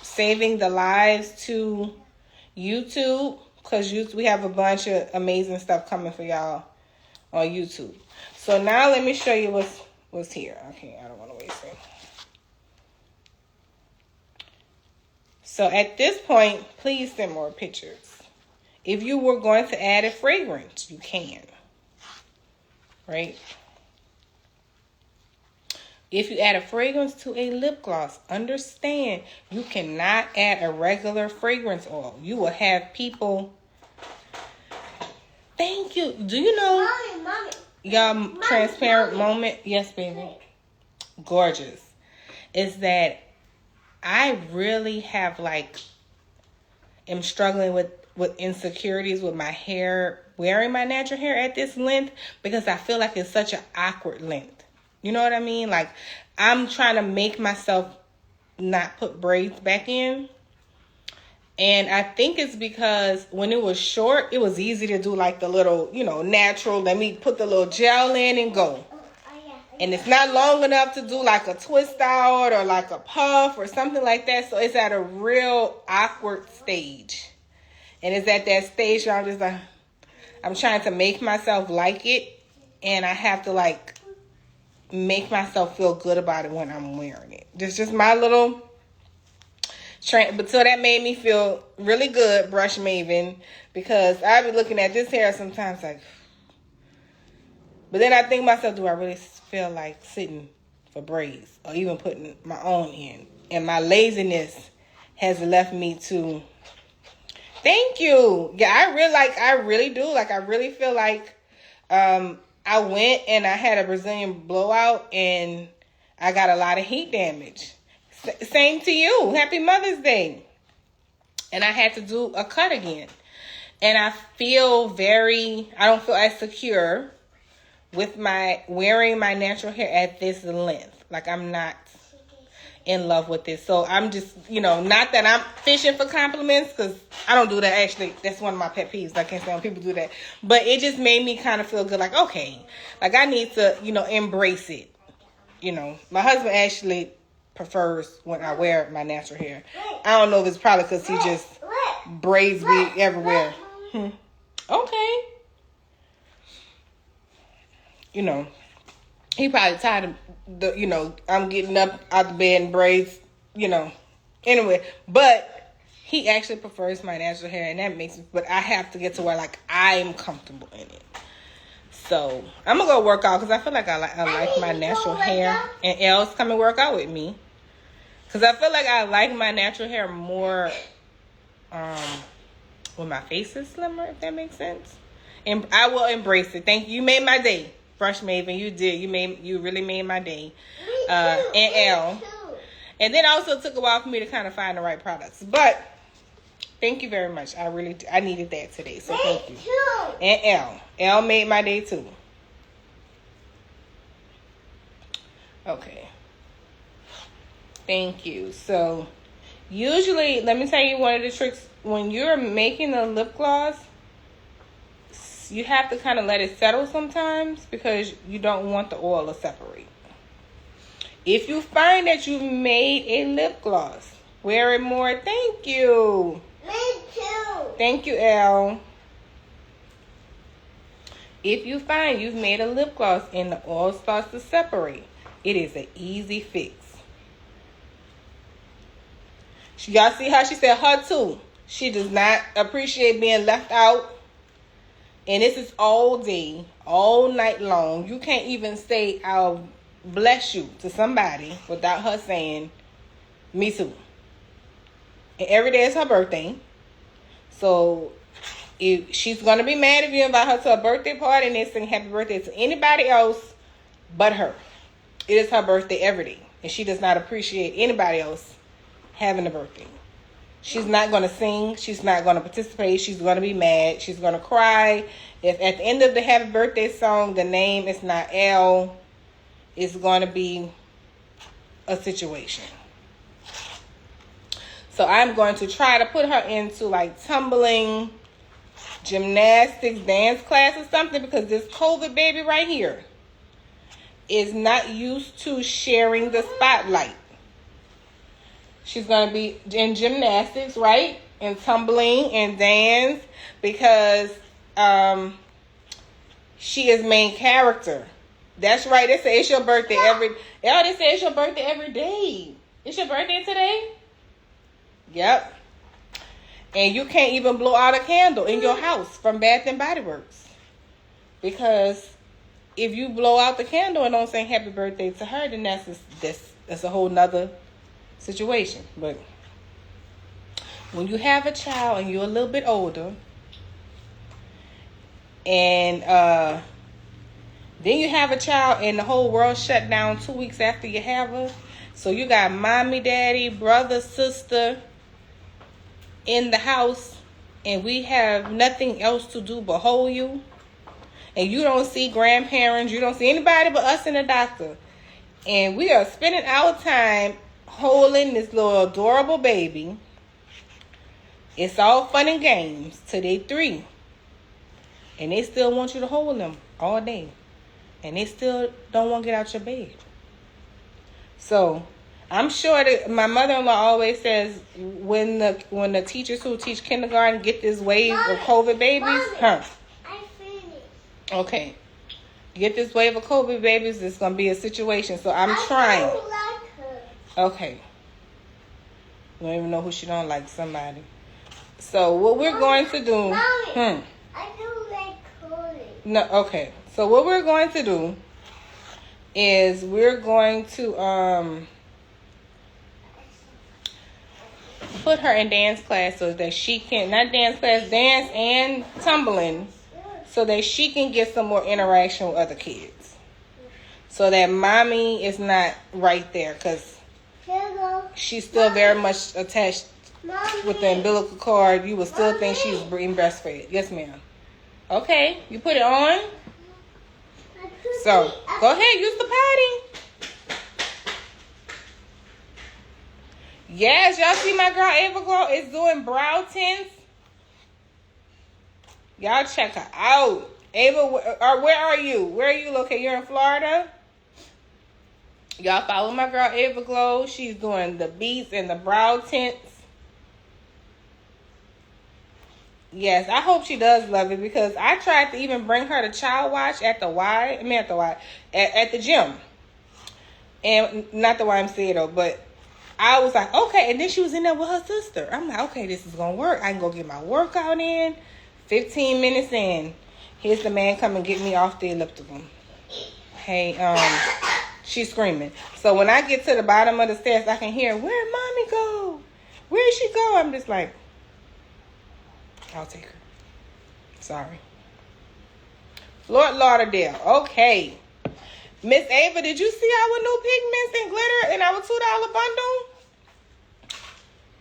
saving the lives to YouTube because we have a bunch of amazing stuff coming for y'all on YouTube. So now let me show you what's here. Okay, I don't want to waste it. So at this point, please send more pictures. If you were going to add a fragrance, you can. Right? If you add a fragrance to a lip gloss, understand you cannot add a regular fragrance oil. You will have people... Thank you. Do you know... Mommy. Y'all, transparent moment. Yes, baby. Gorgeous. Is that I really have am struggling with insecurities with my hair, wearing my natural hair at this length, because I feel like it's such an awkward length. You know what I mean? Like, I'm trying to make myself not put braids back in. And I think it's because when it was short, it was easy to do like the little, natural, let me put the little gel in and go. And it's not long enough to do like a twist out or like a puff or something like that. So it's at a real awkward stage. And it's at that stage where I'm just like, I'm trying to make myself like it. And I have to make myself feel good about it when I'm wearing it. Just my little... But so that made me feel really good, Brush Maven, because I be looking at this hair sometimes but then I think to myself, do I really feel like sitting for braids or even putting my own in? And my laziness has left me to... Thank you. Yeah, I really do. I really feel like I I went and I had a Brazilian blowout and I got a lot of heat damage. Same to you. Happy Mother's Day. And I had to do a cut again. And I don't feel as secure with wearing my natural hair at this length. Like, I'm not in love with it. So I'm just, not that I'm fishing for compliments, because I don't do that. Actually, that's one of my pet peeves. I can't stand when people do that. But it just made me kind of feel good. Like, okay, like I need to, embrace it. My husband actually prefers when I wear my natural hair. I don't know if it's probably because he just braids me everywhere. Okay. He probably tired of I'm getting up out the bed and braids, Anyway, but he actually prefers my natural hair, and that makes me, but I have to get to where, like, I'm comfortable in it. So, I'm going to go work out, because I feel like I like my natural hair. And Elle's come and work out with me. Because I feel like I like my natural hair more when my face is slimmer, if that makes sense. And I will embrace it. Thank you. You made my day. Brush Maven, you did. You really made my day. And Elle. And then also took a while for me to kind of find the right products. But thank you very much. I needed that today. So thank you. And Elle. Elle made my day too. Okay. Thank you. So usually, let me tell you one of the tricks. When you're making a lip gloss, you have to kind of let it settle sometimes, because you don't want the oil to separate. If you find that you've made a lip gloss, wear it more. Thank you. Me too. Thank you, Elle. If you find you've made a lip gloss and the oil starts to separate, it is an easy fix. Y'all see how she said her too? She does not appreciate being left out. And this is all day, all night long. You can't even say, I'll bless you to somebody without her saying, me too. And every day is her birthday. So if she's going to be mad if you invite her to a birthday party and they sing happy birthday to anybody else but her. It is her birthday every day. And she does not appreciate anybody else having a birthday. She's not going to sing. She's not going to participate. She's going to be mad. She's going to cry. If at the end of the happy birthday song, the name is not Elle, it's going to be a situation. So I'm going to try to put her into like tumbling, gymnastics, dance class or something, because this COVID baby right here is not used to sharing the spotlight. She's going to be in gymnastics, right? And tumbling and dance, because she is main character. That's right. They say it's your birthday they say it's your birthday every day. It's your birthday today? Yep. And you can't even blow out a candle in your house from Bath and Body Works. Because if you blow out the candle and don't sing happy birthday to her, then that's a whole nother situation. But when you have a child and you're a little bit older, and then you have a child and the whole world shut down 2 weeks after you have her, so you got mommy, daddy, brother, sister in the house, and we have nothing else to do but hold you, and you don't see grandparents, you don't see anybody but us and the doctor, and we are spending our time holding this little adorable baby. It's all fun and games till they 3. And they still want you to hold them all day. And they still don't want to get out your bed. So I'm sure that my mother-in-law always says, when the teachers who teach kindergarten get this wave of COVID babies, I finished. Okay. Get this wave of COVID babies, it's going to be a situation. So I'm trying. I don't like her. Okay. You don't even know who she don't like, somebody. So what we're going to do... Mommy, I don't like coding. No, okay. So what we're going to do is we're going to put her in dance class so that she can, not dance class, dance and tumbling, so that she can get some more interaction with other kids. So that mommy is not right there, because she's still very much attached with the umbilical cord. You will still think she's being breastfed. Yes, ma'am. Okay, you put it on. So go ahead, use the potty. Yes, y'all see my girl Ava Glow is doing brow tints. Y'all check her out. Ava, where are you? Where are you located? You're in Florida? Y'all follow my girl Ava Glow. She's doing the beats and the brow tints. Yes, I hope she does love it, because I tried to even bring her to Child Watch at the at the gym. And not the YMCA though, but I was like, okay. And then she was in there with her sister. I'm like, okay, this is going to work. I can go get my workout in. 15 minutes in, here's the man come and get me off the elliptical. Hey, she's screaming. So when I get to the bottom of the stairs, I can hear, where'd mommy go? Where'd she go? I'm just like, I'll take her. Sorry. Fort Lauderdale. Okay. Miss Ava, did you see our new pigments and glitter in our $2 bundle?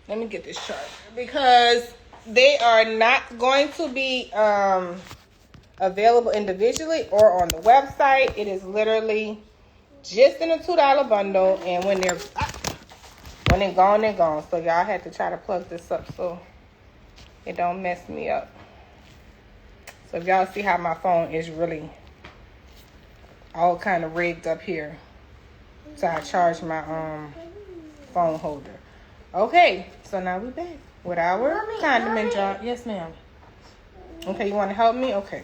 Let me get this chart, because they are not going to be available individually or on the website. It is literally just in a $2 bundle, and when they're gone, they're gone. So y'all had to try to plug this up so it don't mess me up. So if y'all see how my phone is really all kind of rigged up here, so I charge my phone holder. Okay, so now we back with our condiment jar. Yes, ma'am. Okay, you want to help me? Okay.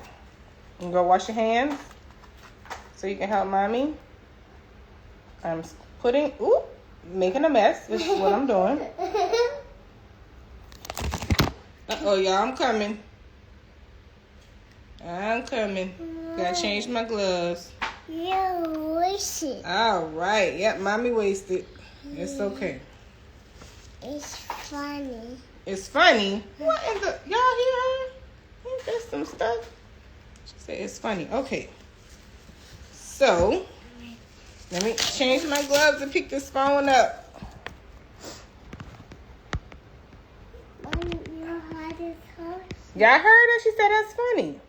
You can go wash your hands so you can help mommy. I'm making a mess. This is what I'm doing. Uh-oh, y'all, I'm coming. Gotta change my gloves. You wasted. All right. Yep, mommy wasted. It's okay. It's funny. It's funny? What in the... Y'all hear her? Ain't there some stuff? She said it's funny. Okay. So, let me change my gloves and pick this phone up. Y'all heard her? She said that's funny.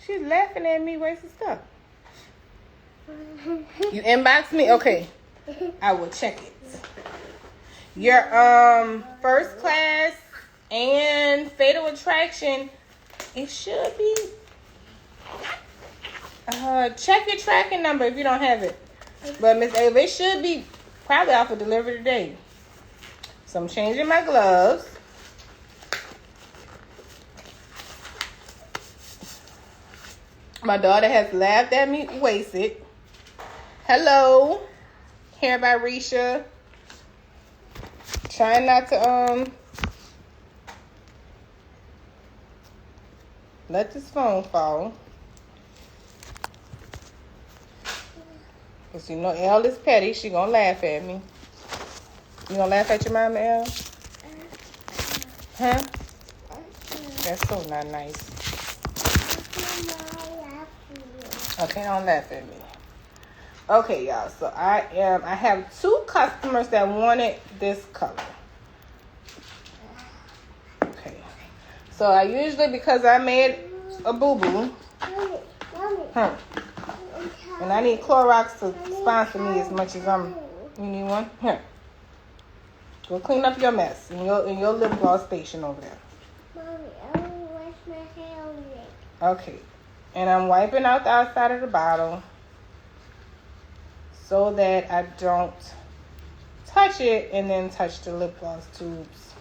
She's laughing at me wasting stuff. You inbox me? Okay. I will check it. Your first class and fatal attraction, it should be. Check your tracking number if you don't have it. But Miss Ava, it should be probably off of delivery today. So I'm changing my gloves. My daughter has laughed at me wasted. Hello. Hair by Risha. Trying not to let this phone fall. Because you know Elle is petty. She gonna laugh at me. You gonna laugh at your mama, Elle? Huh? That's so not nice. Okay, don't laugh at me. Okay, y'all. So I have 2 customers that wanted this color. Okay. So I usually, because I made a boo-boo. And I need Clorox to sponsor me as much as you need one? Here. Go clean up your mess in your lip gloss station over there. Mommy, I want to wash my hair on it. Okay. And I'm wiping out the outside of the bottle so that I don't touch it and then touch the lip gloss tubes.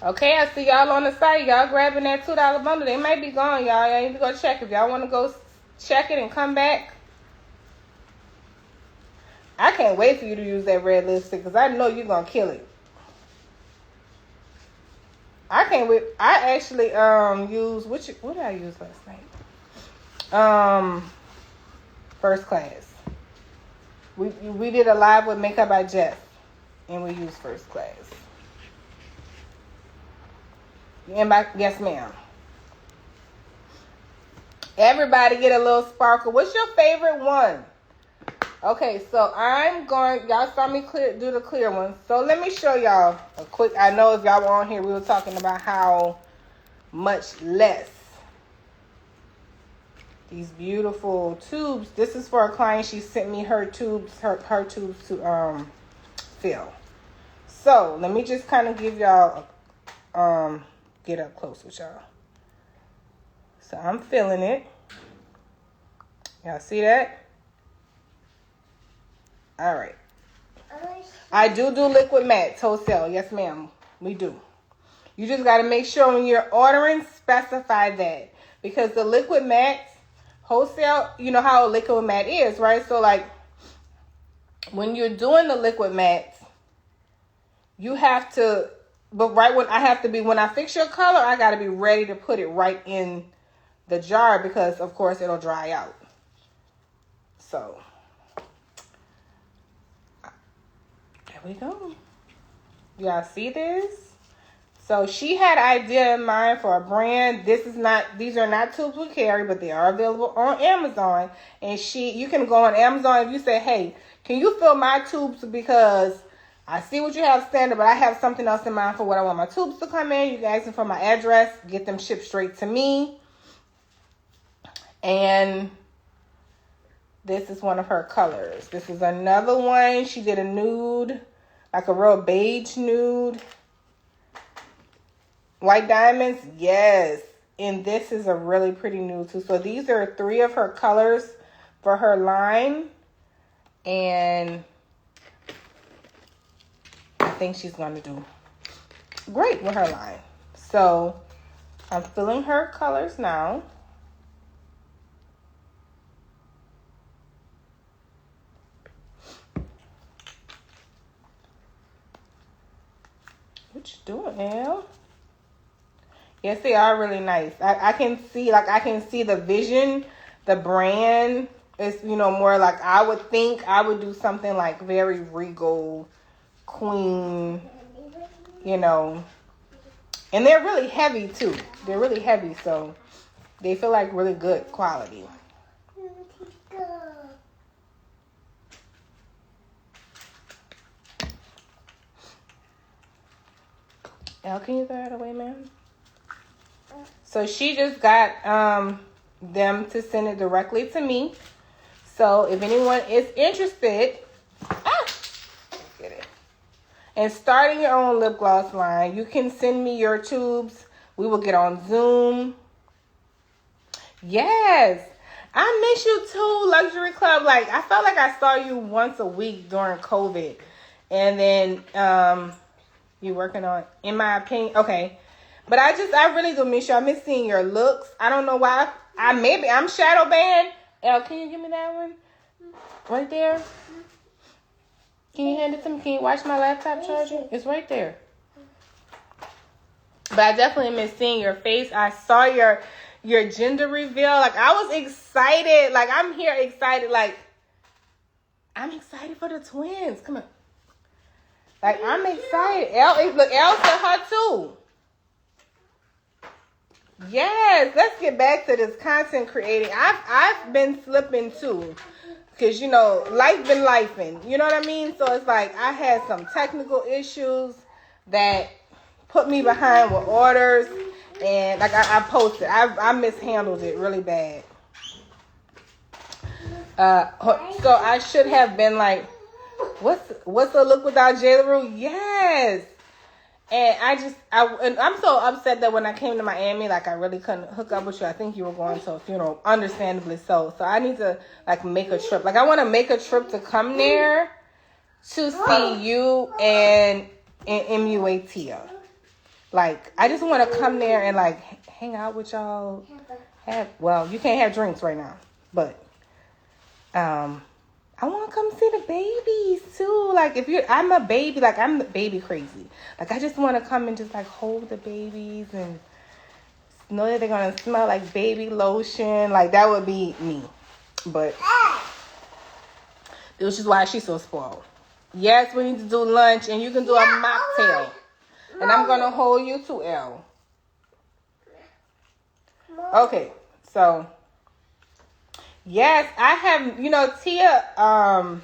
Okay, I see y'all on the site. Y'all grabbing that $2 bundle. They might be gone, y'all. Y'all need to go check. If y'all want to go check it and come back. I can't wait for you to use that red lipstick because I know you're going to kill it. I can't wait. I actually used what did I use last night? First Class. We did a live with Makeup by Jeff, and we used First Class. Yes, ma'am. Everybody get a little sparkle. What's your favorite one? Okay, so I'm going, y'all saw me do the clear one. So let me show y'all a quick, I know if y'all were on here, we were talking about how much less these beautiful tubes. This is for a client. She sent me her tubes, her tubes to fill. So let me just kind of give y'all, get up close with y'all. So I'm filling it. Y'all see that? All right. I do liquid mattes wholesale. Yes, ma'am. We do. You just got to make sure when you're ordering, specify that. Because the liquid mattes, wholesale, you know how a liquid matte is, right? So, like, when you're doing the liquid mattes, you have to, but right when when I fix your color, I got to be ready to put it right in the jar because, of course, it'll dry out. So, there we go. Y'all see this? So she had an idea in mind for a brand. These are not tubes we carry, but they are available on Amazon. And you can go on Amazon if you say, hey, can you fill my tubes because I see what you have standard, but I have something else in mind for what I want my tubes to come in. You guys can for my address, get them shipped straight to me. And this is one of her colors. This is another one. She did a nude, like a real beige nude. White diamonds, yes. And this is a really pretty nude too. So these are 3 of her colors for her line. And I think she's going to do great with her line. So I'm filling her colors now. What you doing, Elle? Yes, they are really nice. I can see the vision, the brand is, more like I would think I would do something like very regal, queen, and they're really heavy too. They're really heavy, so they feel like really good quality. Elle, can you go out of the way, ma'am? So she just got them to send it directly to me. So if anyone is interested, get it, and starting your own lip gloss line, you can send me your tubes. We will get on Zoom. Yes, I miss you too, Luxury Club. Like, I felt like I saw you once a week during COVID, and then you working on, in my opinion, okay. But I really do miss you. I miss seeing your looks. I don't know why. I'm shadow banned. Elle, can you give me that one? Right there. Can you hand it to me? Can you watch my laptop charger? It's right there. But I definitely miss seeing your face. I saw your gender reveal. Like, I was excited. Like, I'm here excited. Like, I'm excited for the twins. Come on. Like, I'm excited. Elle said her too. Yes, let's get back to this content creating. I've been slipping too, because life been lifing. You know what I mean? So it's like I had some technical issues that put me behind with orders, and like I posted, I mishandled it really bad. So I should have been like, what's the look without J. LaRue? Yes. And I'm so upset that when I came to Miami, like, I really couldn't hook up with you. I think you were going to a funeral, understandably so. So I need to, like, make a trip. Like, I want to make a trip to come there to see you and MUATia. Like, I just want to come there and, like, hang out with y'all. Well, you can't have drinks right now. But, I want to come see the babies too. Like, I'm a baby, like, I'm baby crazy. Like, I just want to come and just, like, hold the babies and know that they're going to smell like baby lotion. Like, that would be me. But, which is why she's so spoiled. Yes, we need to do lunch and you can do a mocktail. And I'm going to hold you to Elle. Okay, so yes, I have. Tia. I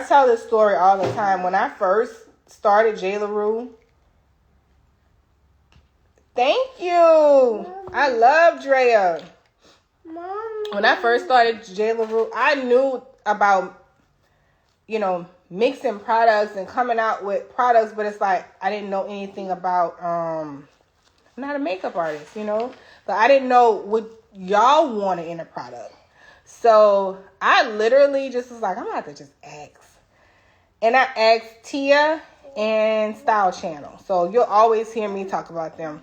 tell this story all the time. When I first started J. LaRue, thank you. I love Drea. When I first started J. LaRue, I knew about, mixing products and coming out with products, but it's like I didn't know anything about, I'm not a makeup artist, so I didn't know what y'all wanted in a product. So I literally just was like, I'm going to have to just ask. And I asked Tia and Style Channel. So you'll always hear me talk about them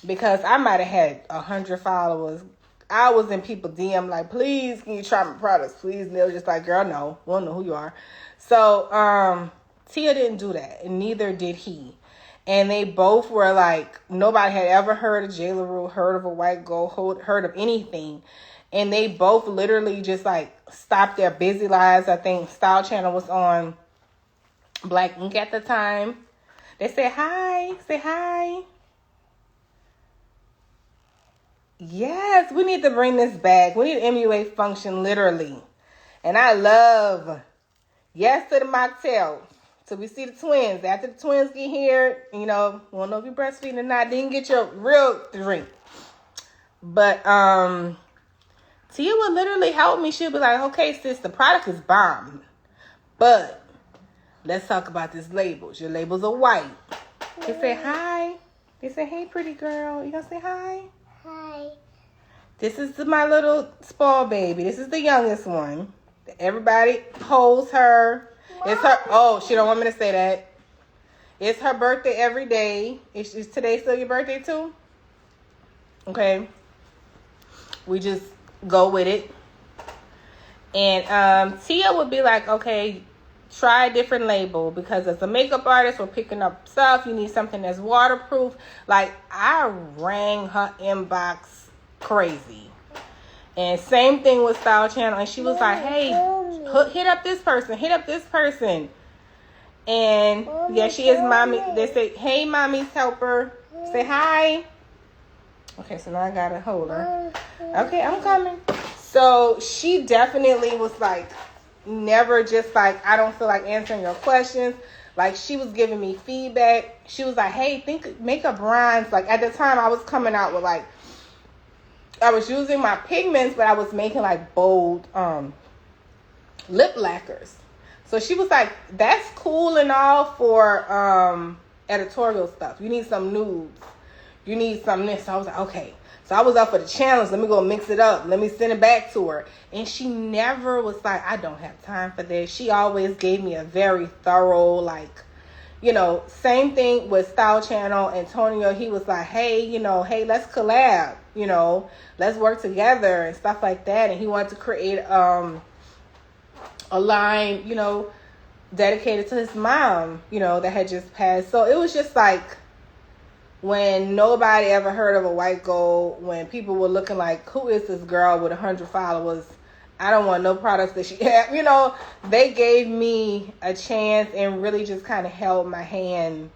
because I might have had 100 followers. I was in people DM like, please, can you try my products, please? And they were just like, girl, no, we don't know who you are. So Tia didn't do that, and neither did he. And they both were like, nobody had ever heard of J. LaRue, heard of a white gold, heard of anything. And they both literally just like stopped their busy lives. I think Style Channel was on Black Ink at the time. They said hi, say hi. Yes, we need to bring this back. We need an MUA function, literally. And I love, yes to the mocktail. So we see the twins. After the twins get here, we'll know if you're breastfeeding or not. Then get your real drink. But Tia would literally help me. She'll be like, okay, sis, the product is bomb. But let's talk about this labels. Your labels are white. They say hi. They say, hey, pretty girl. You gonna say hi? Hi. This is my little spoiled baby. This is the youngest one. Everybody holds her. It's her. Oh, she don't want me to say that. It's her birthday every day. Is today still your birthday too? Okay. We just go with it. And Tia would be like, okay, try a different label, because as a makeup artist, we're picking up stuff. You need something that's waterproof. Like, I rang her inbox crazy. And same thing with Style Channel. And she was like, hey, hit up this person. Hit up this person. And yeah, she is mommy. They say, hey, mommy's helper. Say hi. Okay, so now I gotta hold her. Okay, I'm coming. So she definitely was like, never just like, I don't feel like answering your questions. Like, she was giving me feedback. She was like, hey, make a bronze. Like, at the time, I was coming out with like, I was using my pigments, but I was making like bold lip lacquers. So she was like, that's cool and all for editorial stuff. You need some nudes. You need some this. So I was like, okay. So I was up for the challenge. Let me go mix it up. Let me send it back to her. And she never was like, I don't have time for this. She always gave me a very thorough, like, same thing with Style Channel. Antonio, he was like, hey, hey, let's collab. Let's work together and stuff like that. And he wanted to create a line, dedicated to his mom, that had just passed. So it was just like, when nobody ever heard of a white gold, when people were looking like, who is this girl with 100 followers? I don't want no products that she had. They gave me a chance and really just kind of held my hand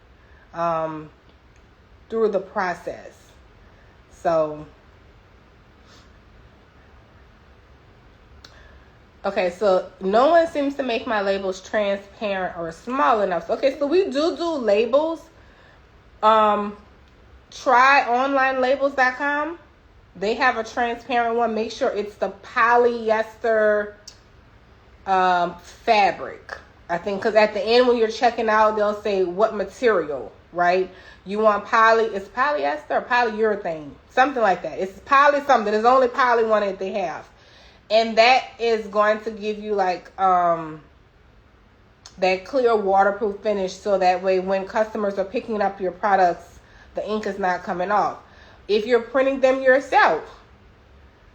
through the process. So, okay, so no one seems to make my labels transparent or small enough. Okay, so we do labels. Try onlinelabels.com. They have a transparent one. Make sure it's the polyester fabric. I think, because at the end when you're checking out, they'll say what material, right? You want it's polyester or polyurethane, something like that. It's poly something. There's only poly one that they have. And that is going to give you like that clear waterproof finish, so that way when customers are picking up your products, the ink is not coming off. If you're printing them yourself,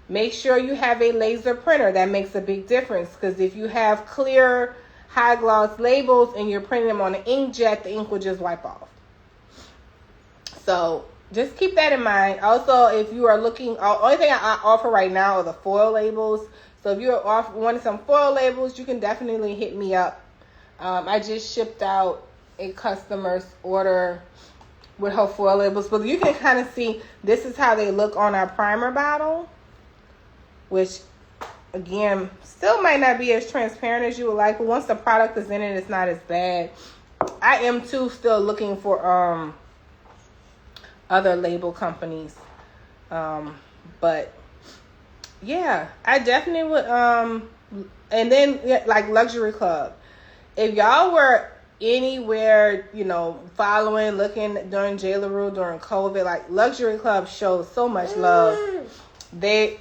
make sure you have a laser printer. That makes a big difference, because if you have clear high gloss labels and you're printing them on an inkjet, the ink will just wipe off. So just keep that in mind. Also, if you are looking, only thing I offer right now are the foil labels. So if you're wanting some foil labels, you can definitely hit me up. I just shipped out a customer's order with her foil labels. But you can kind of see this is how they look on our primer bottle, which again still might not be as transparent as you would like, but once the product is in it, it's not as bad. I am too still looking for other label companies, but yeah, I definitely would. And then like Luxury Club, if y'all were anywhere, you know, following, looking during J. LaRue during COVID, like Luxury Club showed so much love. They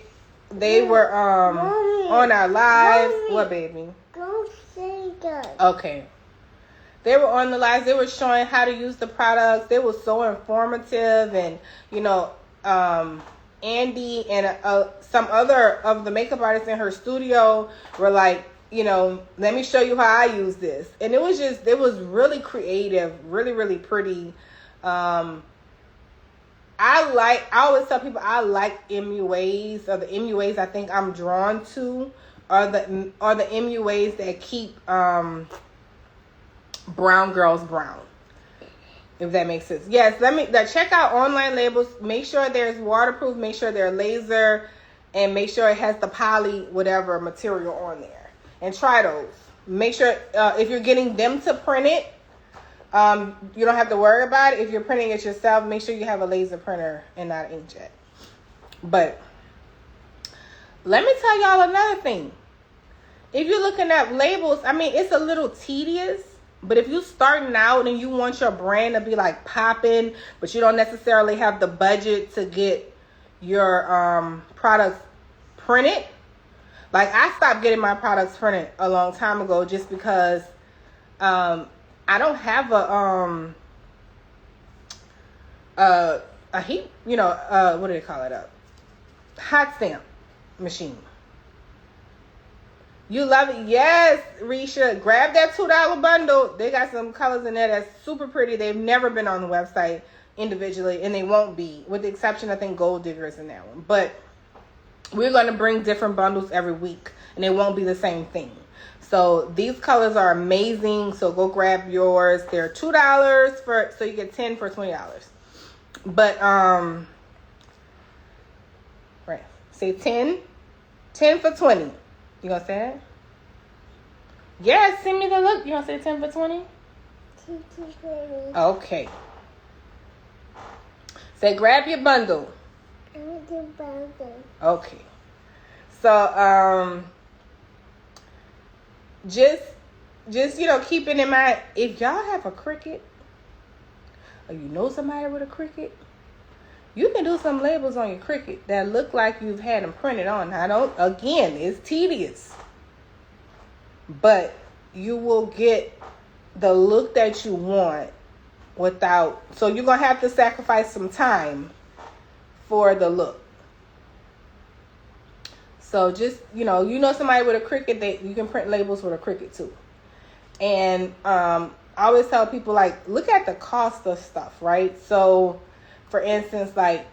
were on our lives. Mommy. What, baby? Don't say that. Okay. They were on the lives. They were showing how to use the products. They were so informative, and you know, Andy and some other of the makeup artists in her studio were like, you know, let me show you how I use this. And it was really creative, really, really pretty. I always tell people I like MUAs, or the MUAs I think I'm drawn to are the MUAs that keep brown girls brown. If that makes sense. Yes, check out online labels. Make sure there's waterproof, make sure they're laser, and make sure it has the poly whatever material on there. And try those. Make sure if you're getting them to print it, you don't have to worry about it. If you're printing it yourself, make sure you have a laser printer and not inkjet. But let me tell y'all another thing. If you're looking at labels, I mean, it's a little tedious. But if you're starting out and you want your brand to be like popping, but you don't necessarily have the budget to get your products printed. Like I stopped getting my products printed a long time ago just because I don't have a heat, you know, what do they call it? A hot stamp machine. You love it? Yes, Risha. Grab that $2 bundle. They got some colors in there that's super pretty. They've never been on the website individually, and they won't be, with the exception, I think, Gold Digger's in that one. But we're going to bring different bundles every week, and it won't be the same thing. So these colors are amazing. So go grab yours. They're $2 so you get 10 for $20. But right, say 10 for 20. You gonna say it? Yes, send me the look. You gonna say 10 for 20? 10 for 20. Okay. Say grab your bundle. I want the bundle. Okay. So just you know, keep it in mind, if y'all have a Cricut or you know somebody with a Cricut, you can do some labels on your Cricut that look like you've had them printed on. Again, it's tedious, but you will get the look that you want without, so you're going to have to sacrifice some time for the look. So just, you know somebody with a Cricut, you can print labels with a Cricut too. And I always tell people, like, look at the cost of stuff, right? So for instance, like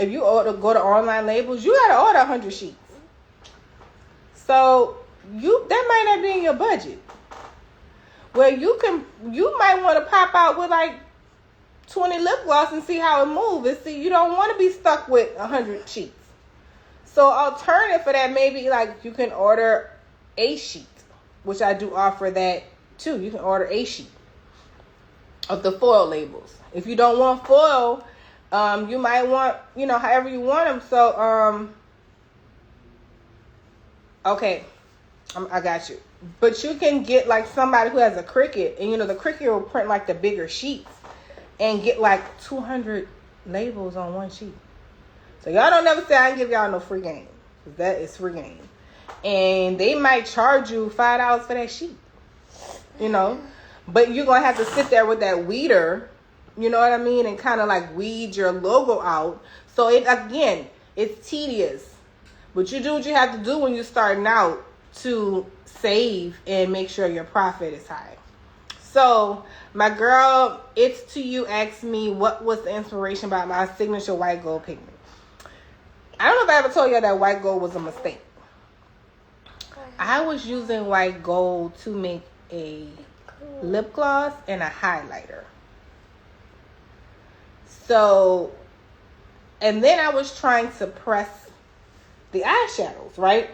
if you go to online labels, you gotta order 100 sheets. So that might not be in your budget. Well, you might want to pop out with like 20 lip gloss and see how it moves. And see, you don't want to be stuck with 100 sheets. So alternative for that, maybe like you can order a sheet, which I do offer that too. You can order a sheet of the foil labels. If you don't want foil, you might want, however you want them. So, okay, I got you. But you can get like somebody who has a Cricut, and the Cricut will print like the bigger sheets and get like 200 labels on one sheet. So y'all don't never say I can give y'all no free game, because that is free game. And they might charge you $5 for that sheet, But you're going to have to sit there with that weeder, you know what I mean? And kind of like weed your logo out. So it's tedious. But you do what you have to do when you're starting out to save and make sure your profit is high. So my girl, It's To You asked me what was the inspiration about my signature white gold pigment. I don't know if I ever told you that white gold was a mistake. I was using white gold to make a lip gloss and a highlighter. So, and then I was trying to press the eyeshadows, right?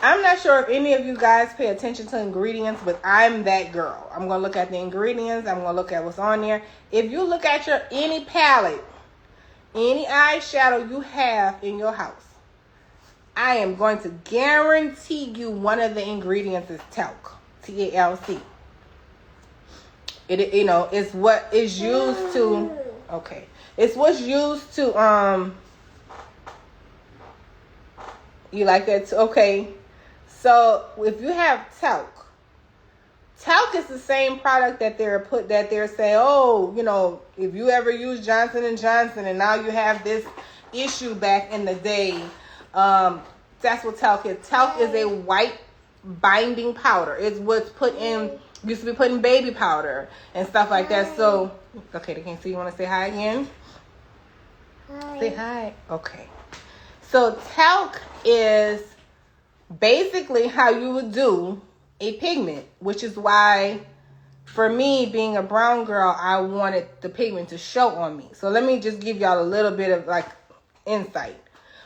I'm not sure if any of you guys pay attention to ingredients, but I'm that girl. I'm going to look at the ingredients. I'm going to look at what's on there. If you look at any palette, any eyeshadow you have in your house, I am going to guarantee you one of the ingredients is talc. Talc. It's what is used to, okay. It's what's used to, you like that too? Okay. So if you have talc is the same product that they're saying, oh, if you ever use Johnson & Johnson and now you have this issue back in the day, that's what talc is. Talc is a white binding powder. It's what's used to be put in baby powder and stuff like that. So, okay, they can't see. You want to say hi again? Hi. Say hi. Okay. So talc is basically how you would do a pigment, which is why, for me, being a brown girl, I wanted the pigment to show on me. So let me just give y'all a little bit of insight.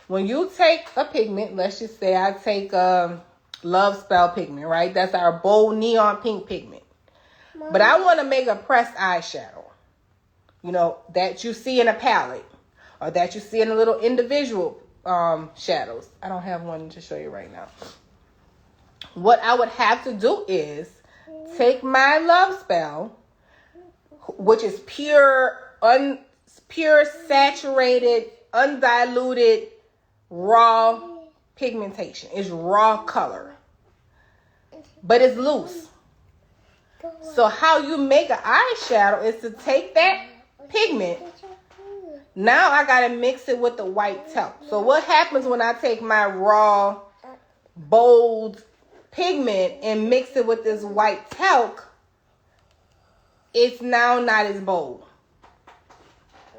When you take a pigment, let's just say I take Love Spell pigment, right? That's our bold neon pink pigment. But I want to make a pressed eyeshadow, that you see in a palette or that you see in a little individual shadows. I don't have one to show you right now. What I would have to do is take my Love Spell, which is pure saturated, undiluted, raw pigmentation. It's raw color, but it's loose. So how you make an eyeshadow is to take that pigment. Now I got to mix it with the white talc. So what happens when I take my raw, bold pigment and mix it with this white talc? It's now not as bold.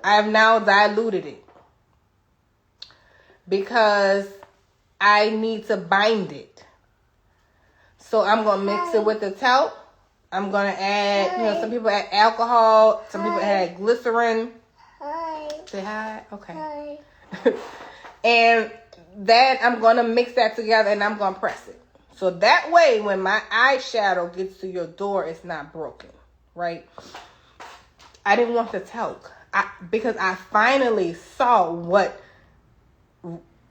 I have now diluted it because I need to bind it. So I'm going to mix it with the talc. I'm going to add, some people add alcohol. Some people add glycerin. Hi. Say hi. Okay. Hi. And then I'm going to mix that together and I'm going to press it. So that way, when my eyeshadow gets to your door, it's not broken, right? I didn't want the talc because I finally saw what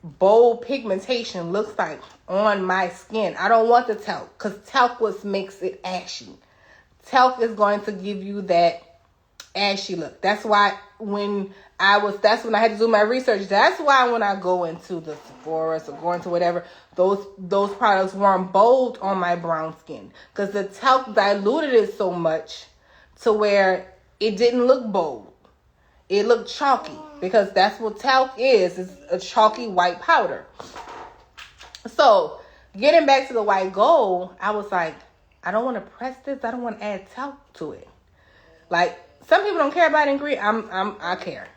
bold pigmentation looks like on my skin. I don't want the talc because talc makes it ashy. Talc is going to give you that ashy look. That's why that's when I had to do my research. That's why when I go into the Sephora or go into whatever, those products weren't bold on my brown skin because the talc diluted it so much to where it didn't look bold. It looked chalky because that's what talc is. It's a chalky white powder. So getting back to the white gold, I was like, I don't want to press this. I don't want to add talc to it. Like, some people don't care about ingredients. I care.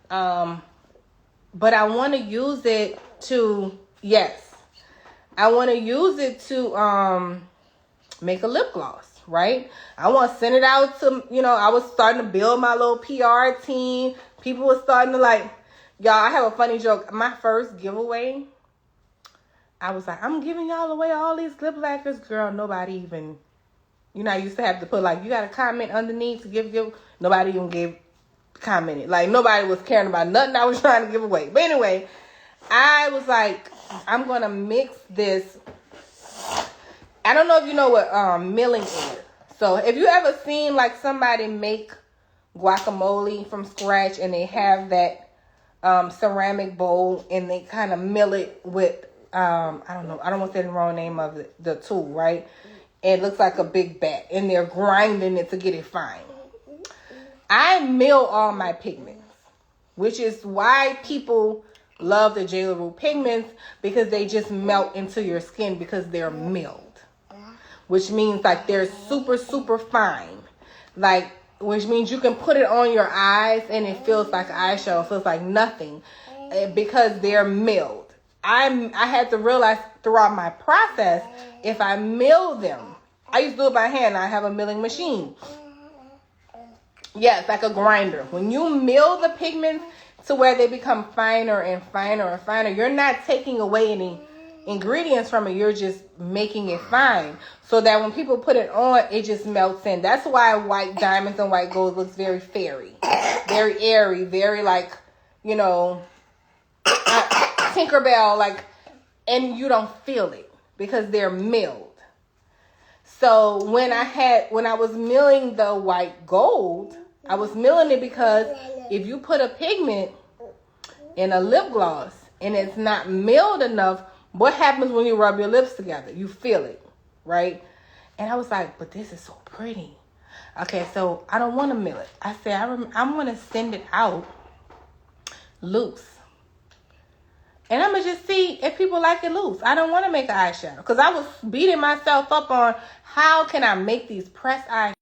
But I want to use it to, I want to use it to make a lip gloss, right? I want to send it out to, I was starting to build my little PR team. People were starting to y'all, I have a funny joke. My first giveaway, I was like, I'm giving y'all away all these lip lacquers. Girl, nobody even, I used to have to put you got to comment underneath to give. Nobody even commented. Nobody was caring about nothing I was trying to give away. But anyway, I was like, I'm going to mix this. I don't know if you know what milling is. So if you ever seen somebody make guacamole from scratch and they have that ceramic bowl and they kind of mill it with, I don't know. I don't want to say the wrong name of the tool, right? It looks like a big bat and they're grinding it to get it fine. I mill all my pigments, which is why people love the J. LaRue pigments, because they just melt into your skin because they're milled, which means they're super, super fine. Which means you can put it on your eyes and it feels like eyeshadow, feels like nothing because they're milled. I had to realize throughout my process, if I mill them, I used to do it by hand. I have a milling machine. Yes, like a grinder. When you mill the pigments to where they become finer and finer and finer, you're not taking away any ingredients from it. You're just making it fine so that when people put it on, it just melts in. That's why white diamonds and white gold looks very fairy, very airy, very like, you know, Tinkerbell, like, and you don't feel it because they're milled. So when I was milling the white gold, I was milling it because if you put a pigment in a lip gloss and it's not milled enough, what happens when you rub your lips together? You feel it, right? And I was like, but this is so pretty. Okay, so I don't want to mill it. I said, I'm going to send it out loose. And I'm going to just see if people like it loose. I don't want to make an eyeshadow. Because I was beating myself up on how can I make these pressed eyeshadows.